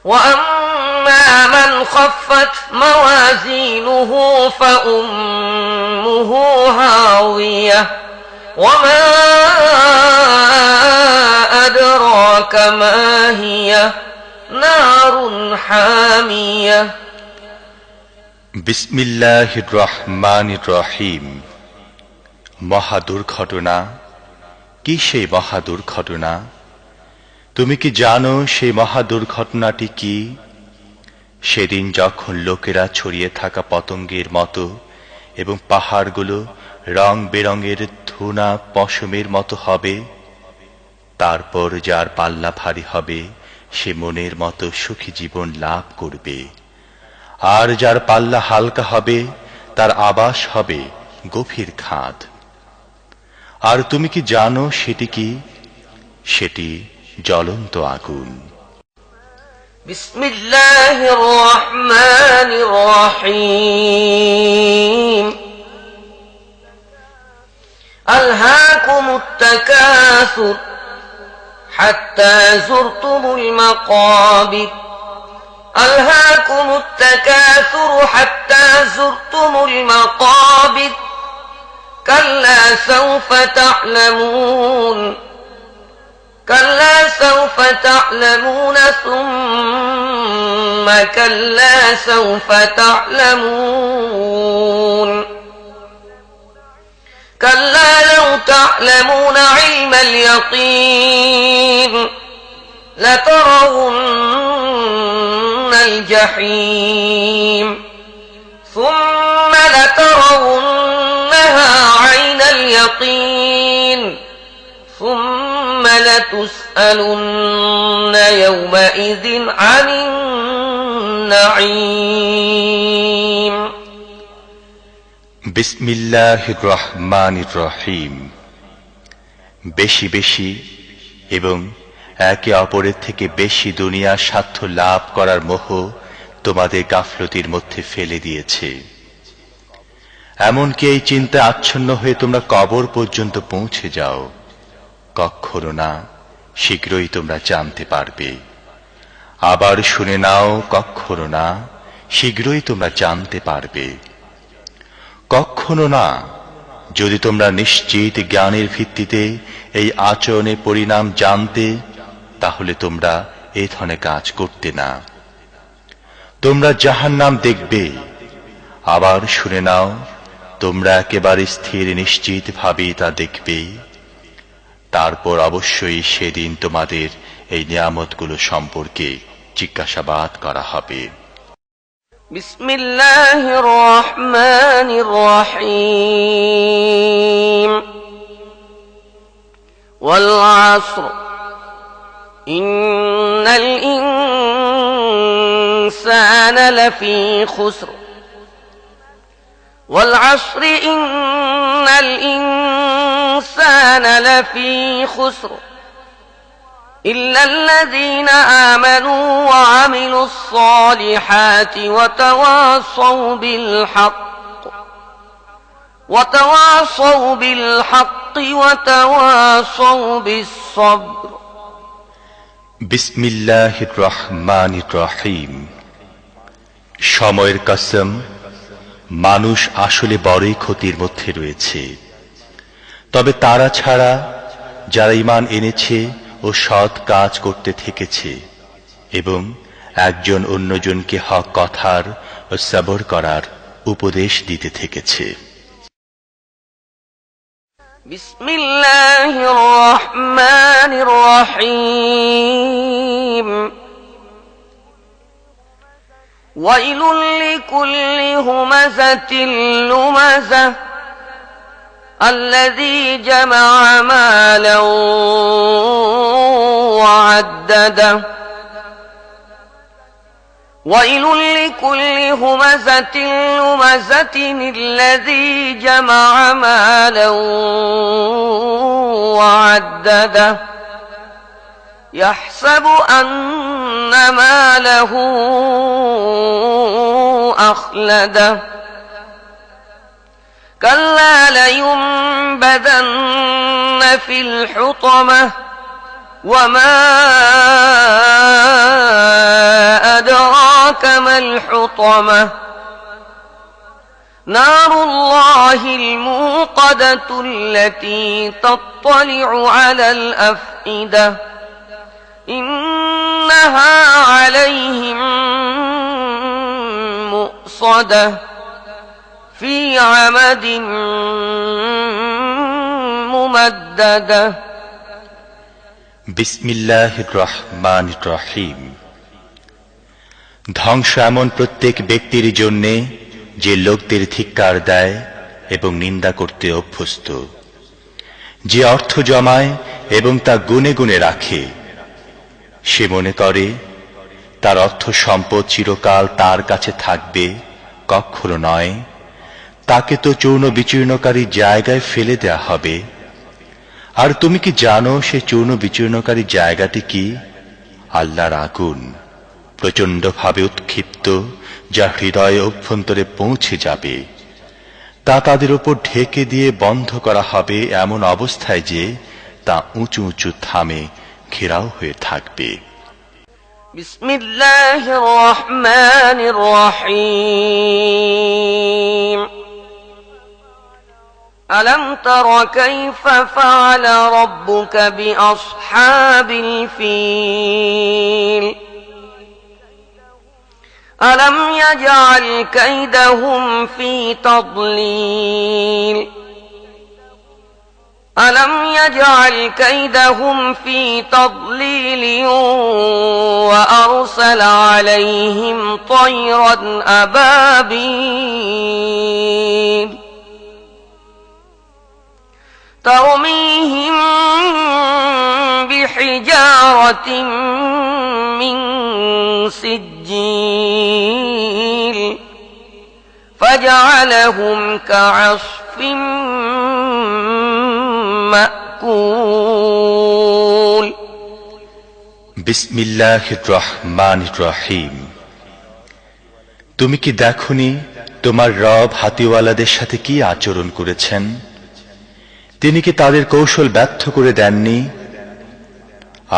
وأما من خفت موازينه فأمه هاوية وما أدراك ما هي نار حامية বিসমিল্লাহির রহমানির রহিম। মহা দুর্ঘটনা। কি সেই মহা দুর্ঘটনা? তুমি কি জানো সেই মহা দুর্ঘটনাটি কি? সেদিন যখন লোকেরা ছড়িয়ে থাকা পতঙ্গের মতো এবং পাহাড়গুলো রং বেরঙের ধুনা পশমের মতো হবে, তারপর যার পাল্লা ভারী হবে সে মনের মতো সুখী জীবন লাভ করবে, আর যার পাল্লা হালকা হবে তার আবাস হবে গভীর খাদ। আর তুমি কি জানো সেটি কি? সেটি জ্বলন্ত আগুন। بسم الله الرحمن الرحيم ألهاكم التكاثر حتى زرتم المقابر ألهاكم التكاثر حتى زرتم المقابر كلا سوف تعلمون كلا سوف تعلمون ثم كلا سوف تعلمون كلا لو تعلمون علم اليقين لترون الجحيم ثم لترونها عين اليقين ثم لتسألن يومئذ عن النعيم বিসমিল্লাহির রহমানির রহিম। বেশি বেশি এবং একে অপরের থেকে বেশি দুনিয়ার স্বার্থ লাভ করার মোহ তোমাদের গাফলতির মধ্যে ফেলে দিয়েছে। এমনকি এই চিন্তা আচ্ছন্ন হয়ে তোমরা কবর পর্যন্ত পৌঁছে যাও। কখনো না, শীঘ্রই তোমরা জানতে পারবে। আবার শুনে নাও, কখনো না, শীঘ্রই তোমরা জানতে পারবে। কখনো না, যদি তোমরা নিশ্চিত জ্ঞানের ভিত্তিতে এই আচরণের পরিণাম জানতে, তাহলে তোমরা এ ধরনের কাজ করতে না। তোমরা জাহান্নাম দেখবে। আবার শুনে নাও, তোমরা একেবারে স্থির নিশ্চিত ভাবে তা দেখবে। তারপর অবশ্যই সেদিন তোমাদের এই নিয়ামতগুলো সম্পর্কে জিজ্ঞাসাবাদ করা হবে। بسم الله الرحمن الرحيم والعصر إن الإنسان لفي خسر والعصر إن الإنسان لفي خسر إلا الذين آمنوا وعملوا الصالحات وتواصوا بالحق وتواصوا بالصبر বিসমিল্লাহির রহমানির রহিম। সময়ের কসম, মানুষ আসলে বড়ই ক্ষতির মধ্যে রয়েছে। তবে তারা ছাড়া যারা ঈমান এনেছে ও সৎ কাজ করতে থেকেছে এবং একজন অন্যজনকে হক কথার ও সবর করার উপদেশ দিতে থেকেছে। বিসমিল্লাহির রহমানির রহিম ওয়াইলুল লিকুল্লি হুমাযাতিল লুমাযা الذي جمع مالا وعدده ويل لكل همزة لمزة الذي جمع مالا وعدده يحسب أن ماله أخلده كلا لينبذن في الحطمة وما أدراك ما الحطمة نار الله الموقدة التي تطلع على الأفئدة إنها عليهم مؤصدة في عمد ممددة বিসমিল্লাহির রহমানির রহিম। ধ্বংস এমন প্রত্যেক ব্যক্তির জন্যে যে লোকদের ধিক্কার দেয় এবং নিন্দা করতে অভ্যস্ত, যে অর্থ জমায় এবং তা গুনে গুনে রাখে। সে মনে করে তার অর্থ সম্পদ চিরকাল তার কাছে থাকবে। কখনো নয়, তাকে তো চূর্ণ বিচূর্ণকারী জায়গায় ফেলে দেয়া হবে। আর তুমি কি জানো সে চূর্ণ বিচূর্ণকারী জায়গাটি কি? আল্লাহর আগুন, প্রচণ্ডভাবে উৎক্ষিপ্ত, যা হৃদয়ে অভ্যন্তরে পৌঁছে যাবে। তা তাদের উপর ঢেকে দিয়ে বন্ধ করা হবে এমন অবস্থায় যে তা উঁচু উঁচু থামে ঘেরাও হয়ে থাকবে। বিসমিল্লাহির রহমানির রহিম। ألم تر كيف فعل ربك بأصحاب الفيل ألم يجعل كيدهم في تضليل ألم يجعل كيدهم في تضليل وأرسل عليهم طيرا أبابيل ترميهم بحجارة من سجيل فجعلهم كعصف مأكول বিসমিল্লাহির রহমানির রহিম। তুমি কি দেখনি তোমার রব হাতিওয়ালাদের সাথে কি আচরণ করেছেন? তিনি কি তাদের কৌশল ব্যর্থ করে দেননি?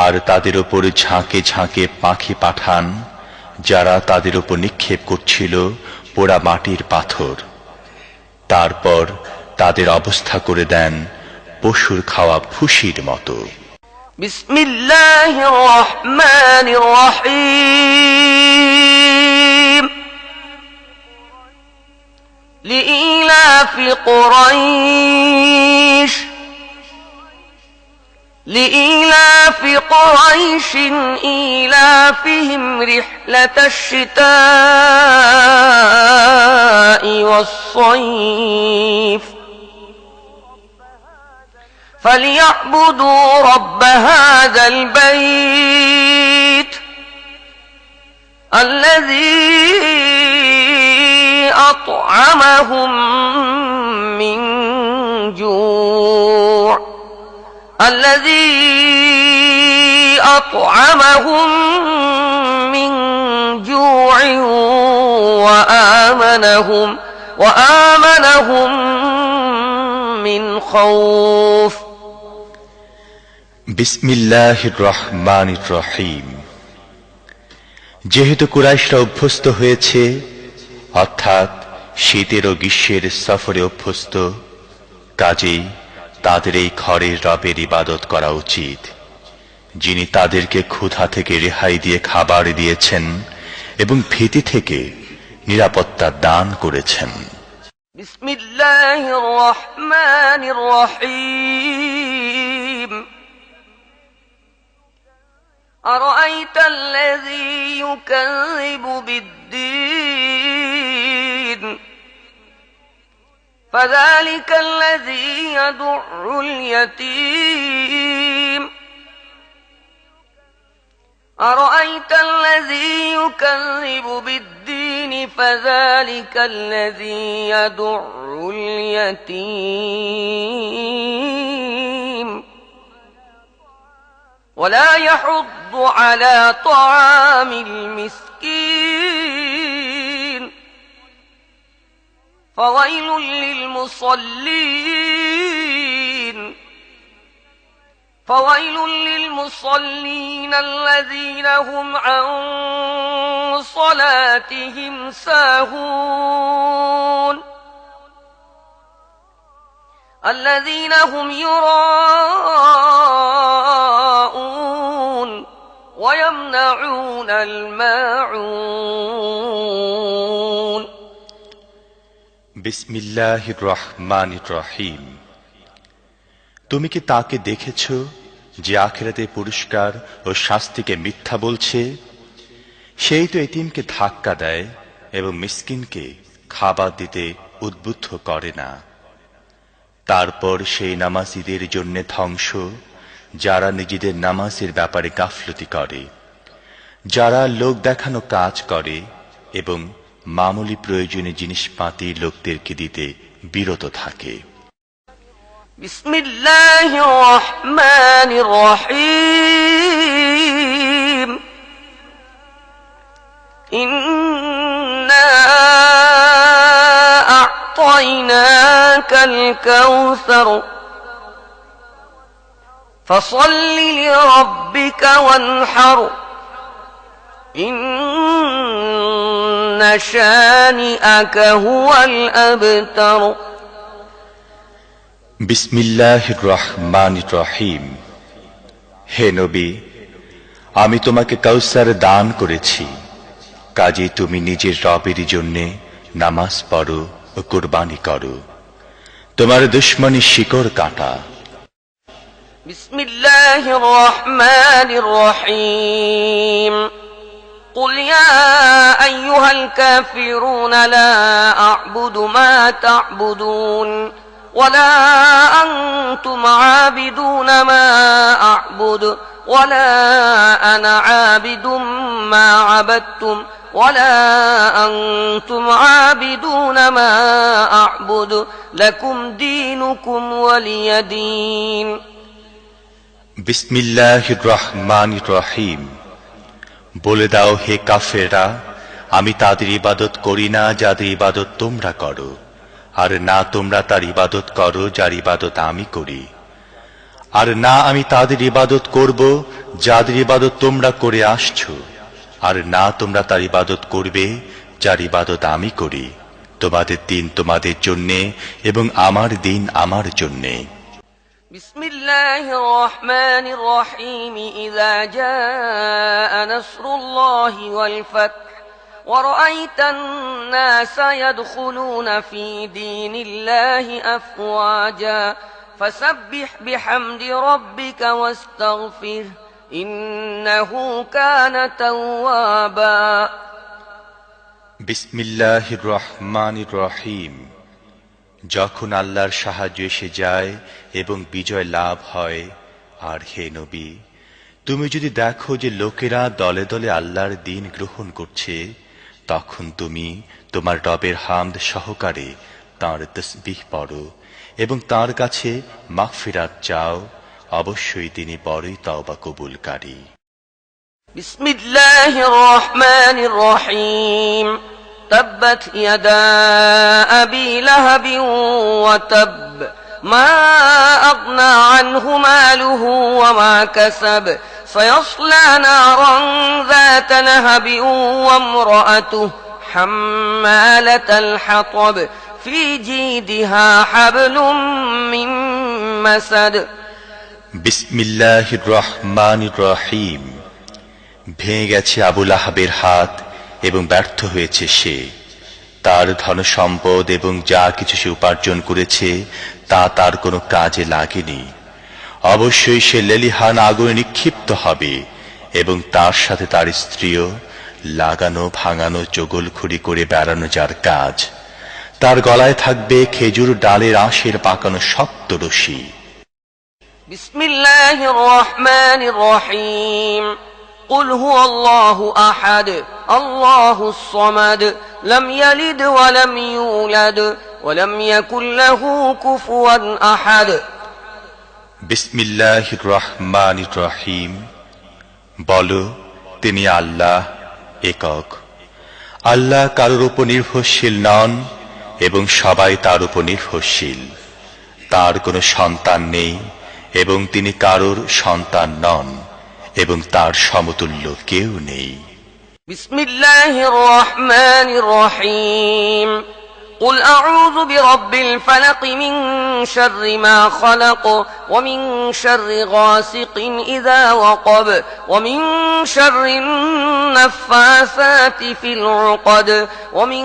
আর তাদের উপর ঝাঁকে ঝাঁকে পাখি পাঠান, যারা তাদের উপর নিক্ষেপ করছিল পোড়া মাটির পাথর। তারপর তাদের অবস্থা করে দেন পশুর খাওয়া ভুসির মতো। বিসমিল্লাহির রহমানির রহিম। লিইলাফি কুরাইশ لإيلاف قريش إيلافهم رحلة الشتاء والصيف فليعبدوا رب هذا البيت الذي أطعمهم من جوع الذي أطعمهم من جوع وآمنهم من خوف বিসমিল্লাহির রহমানির রহিম। যেহেতু কুরাইশরা অভ্যস্ত হয়েছে, অর্থাৎ শীতের ও গ্রীষ্মের সফরে অভ্যস্ত, কাজেই তাদের এই ঘরের রবের ইবাদত করা উচিত, যিনি তাদেরকে ক্ষুধা থেকে রেহাই দিয়ে খাবার দিয়েছেন এবং ভীতি থেকে নিরাপত্তা দান করেছেন। বিসমিল্লাহির রহমানির রহিম। أرأيت الذي يكذب بالدين فذلك الذي يدع اليتيم أرأيت الذي يكذب بالدين فذلك الذي يدع اليتيم ولا يحض على طعام المسكين فويل للمصلين الذين هم عن صلاتهم ساهون الذين هم يراءون ويمنعون الماعون বিসমিল্লাহির রহমানির রহিম। তুমি কি তাকে দেখেছ যে আখিরাতে পুরস্কার ও শাস্তিকে মিথ্যা বলছে? সেই তো এতিমকে ধাক্কা দেয় এবং মিসকিনকে খাবার দিতে উদ্বুদ্ধ করে না। তারপর সেই নামাজীদের জন্য ধ্বংস, যারা নিজেদের নামাজের ব্যাপারে গাফলতি করে, যারা লোক দেখানো কাজ করে এবং মামুলি প্রয়োজনে জিনিসপাতি লোকদেরকে দিতে বিরত থাকে। বিসমিল্লাহির রহমানির রহিম। إنا أعطيناك الكوثر فصل لربك وانحر إن شانئك هو الأبتر বিসমিল্লাহির রহমানির রহিম। হে নবী, আমি তোমাকে কাউসার দান করেছি, কাজে তুমি নিজের রবের জন্যে নামাজ পড়ো ও কুরবানি করো। তোমার দুশমনী শিকড় কাটা। বিসমিল্লাহির রহমানির রহিম। قل يا أيها الكافرون لا أعبد ما تعبدون ولا أنتم عابدون ما أعبد ولا أنا عابد ما عبدتم ولا أنتم عابدون ما أعبد لكم دينكم ولي دين বিসমিল্লাহির রহমানির রহিম। বলে দাও, হে কাফেররা, আমি তাদের ইবাদত করি না যাদের ইবাদত তোমরা করো, আর না তোমরা তার ইবাদত করো যার ইবাদত আমি করি, আর না আমি তাদের ইবাদত করব যাদের ইবাদত তোমরা করে আসছো, আর না তোমরা তার ইবাদত করবে যার ইবাদত আমি করি। তোমাদের দিন তোমাদের জন্যে এবং আমার দিন আমার জন্যে। بسم الله الرحمن الرحيم إذا جاء نصر الله والفتح ورأيت الناس يدخلون في دين الله أفواجا فسبح بحمد ربك واستغفره إنه كان توابا বিসমিল্লাহির রহমানির রহিম। যখন আল্লাহর সাহায্য এসে যায় এবং বিজয় লাভ হয়, আর হে নবী, তুমি যদি দেখো যে লোকেরা দলে দলে আল্লাহর দ্বীন গ্রহণ করছে, তখন তুমি তোমার রবের হামদ সহকারে তাঁর তাসবিহ পড়ো এবং তাঁর কাছে মাগফিরাত চাও। অবশ্যই তিনি বড়ই তওবা কবুলকারী। বিসমিল্লাহির রহমানির রহিম। تبت يدا أبي لهب وتب ما أغنى عنه ماله وما كسب سيصلى نارا ذات لهب وامرأته حمالة الحطب في جيدها حبل من مسد বিসমিল্লাহির রহমানির রহিম। ভেঙে গেছে আবু লাহাবের হাত এবং ব্যর্থ হয়েছে সে। তার ধন সম্পদ এবং যা কিছু সে উপার্জন করেছে তা তার কোনো কাজে লাগেনি। অবশ্যই সে লেলিহান আগুনে নিক্ষিপ্ত হবে এবং তার সাথে তার স্ত্রীও, লাগানো ভাঙানো চগলখড়ি করে বেড়ানো যার কাজ। তার গলায় থাকবে খেজুর ডালের আঁশের পাকানো শক্ত রশি। বিসমিল্লাহির রহমানির রহিম। قل هو الله أحد الله الصمد لم يلد ولم يولد ولم يكن له كفوا أحد বিসমিল্লাহির রহমানির রহিম। বলো, তিনি আল্লাহ একক। আল্লাহ কারোর উপর নির্ভরশীল নন এবং সবাই তার উপর নির্ভরশীল। তার কোনো সন্তান নেই এবং তিনি কারোর সন্তান নন এবং তার সমতুল্য কেউ নেই। বিসমিল্লাহির রহমানির রহিম। قل أعوذ برب الفلق من شر ما خلق ومن شر غاسق إذا وقب ومن شر النفاثات في العقد ومن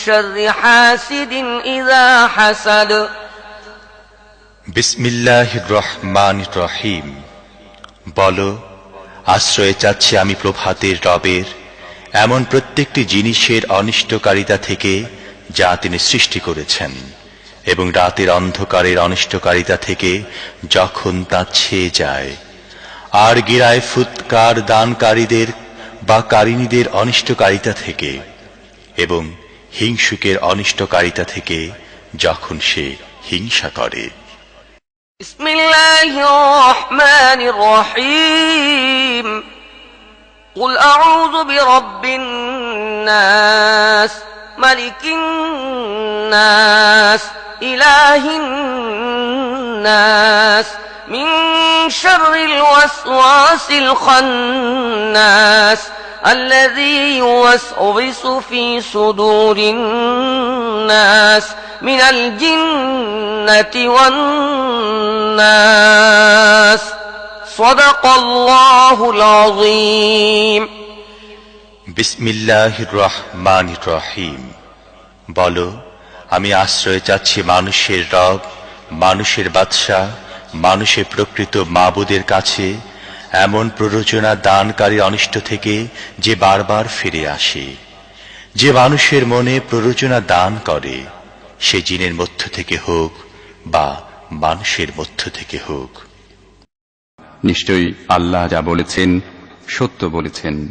شر حاسد إذا حسد বিসমিল্লাহির রহমানির রহিম। বলো, আশ্রয় চাচ্ছি আমি প্রভাতের রবের এমন প্রত্যেকটি জিনিসের অনিষ্টকারিতা থেকে যা তিনি সৃষ্টি করেছেন, এবং রাতের অন্ধকারের অনিষ্টকারিতা থেকে যখন তা ছেয়ে যায়, আর গিরায় ফুৎকার দানকারীদের বা কারিনীদের অনিষ্টকারিতা থেকে, এবং হিংসুকের অনিষ্টকারিতা থেকে যখন সে হিংসা করে। বিসমিল্লাহির রহমানির রহিম। قل أعوذ برب الناس ملك الناس إله الناس من شر الوسواس الخناس الذي يوسوس في صدور الناس من الجنة والناس صدق الله العظيم বিসমিল্লাহির রহমানির রহিম। বলো, আমি আশ্রয় চাচ্ছি মানুষের রব, মানুষের বাদশাহ, মানুষের প্রকৃত মাবুদের কাছে এমন প্ররোচনা দানকারী অনিষ্ট থেকে যে বারবার ফিরে আসে। যে মানুষের মনে প্ররোচনা দান করে, সে জিনের মধ্য থেকে হোক বা মানুষের মধ্য থেকে হোক। নিশ্চয়ই আল্লাহ যা বলেছেন সত্য বলেছেন।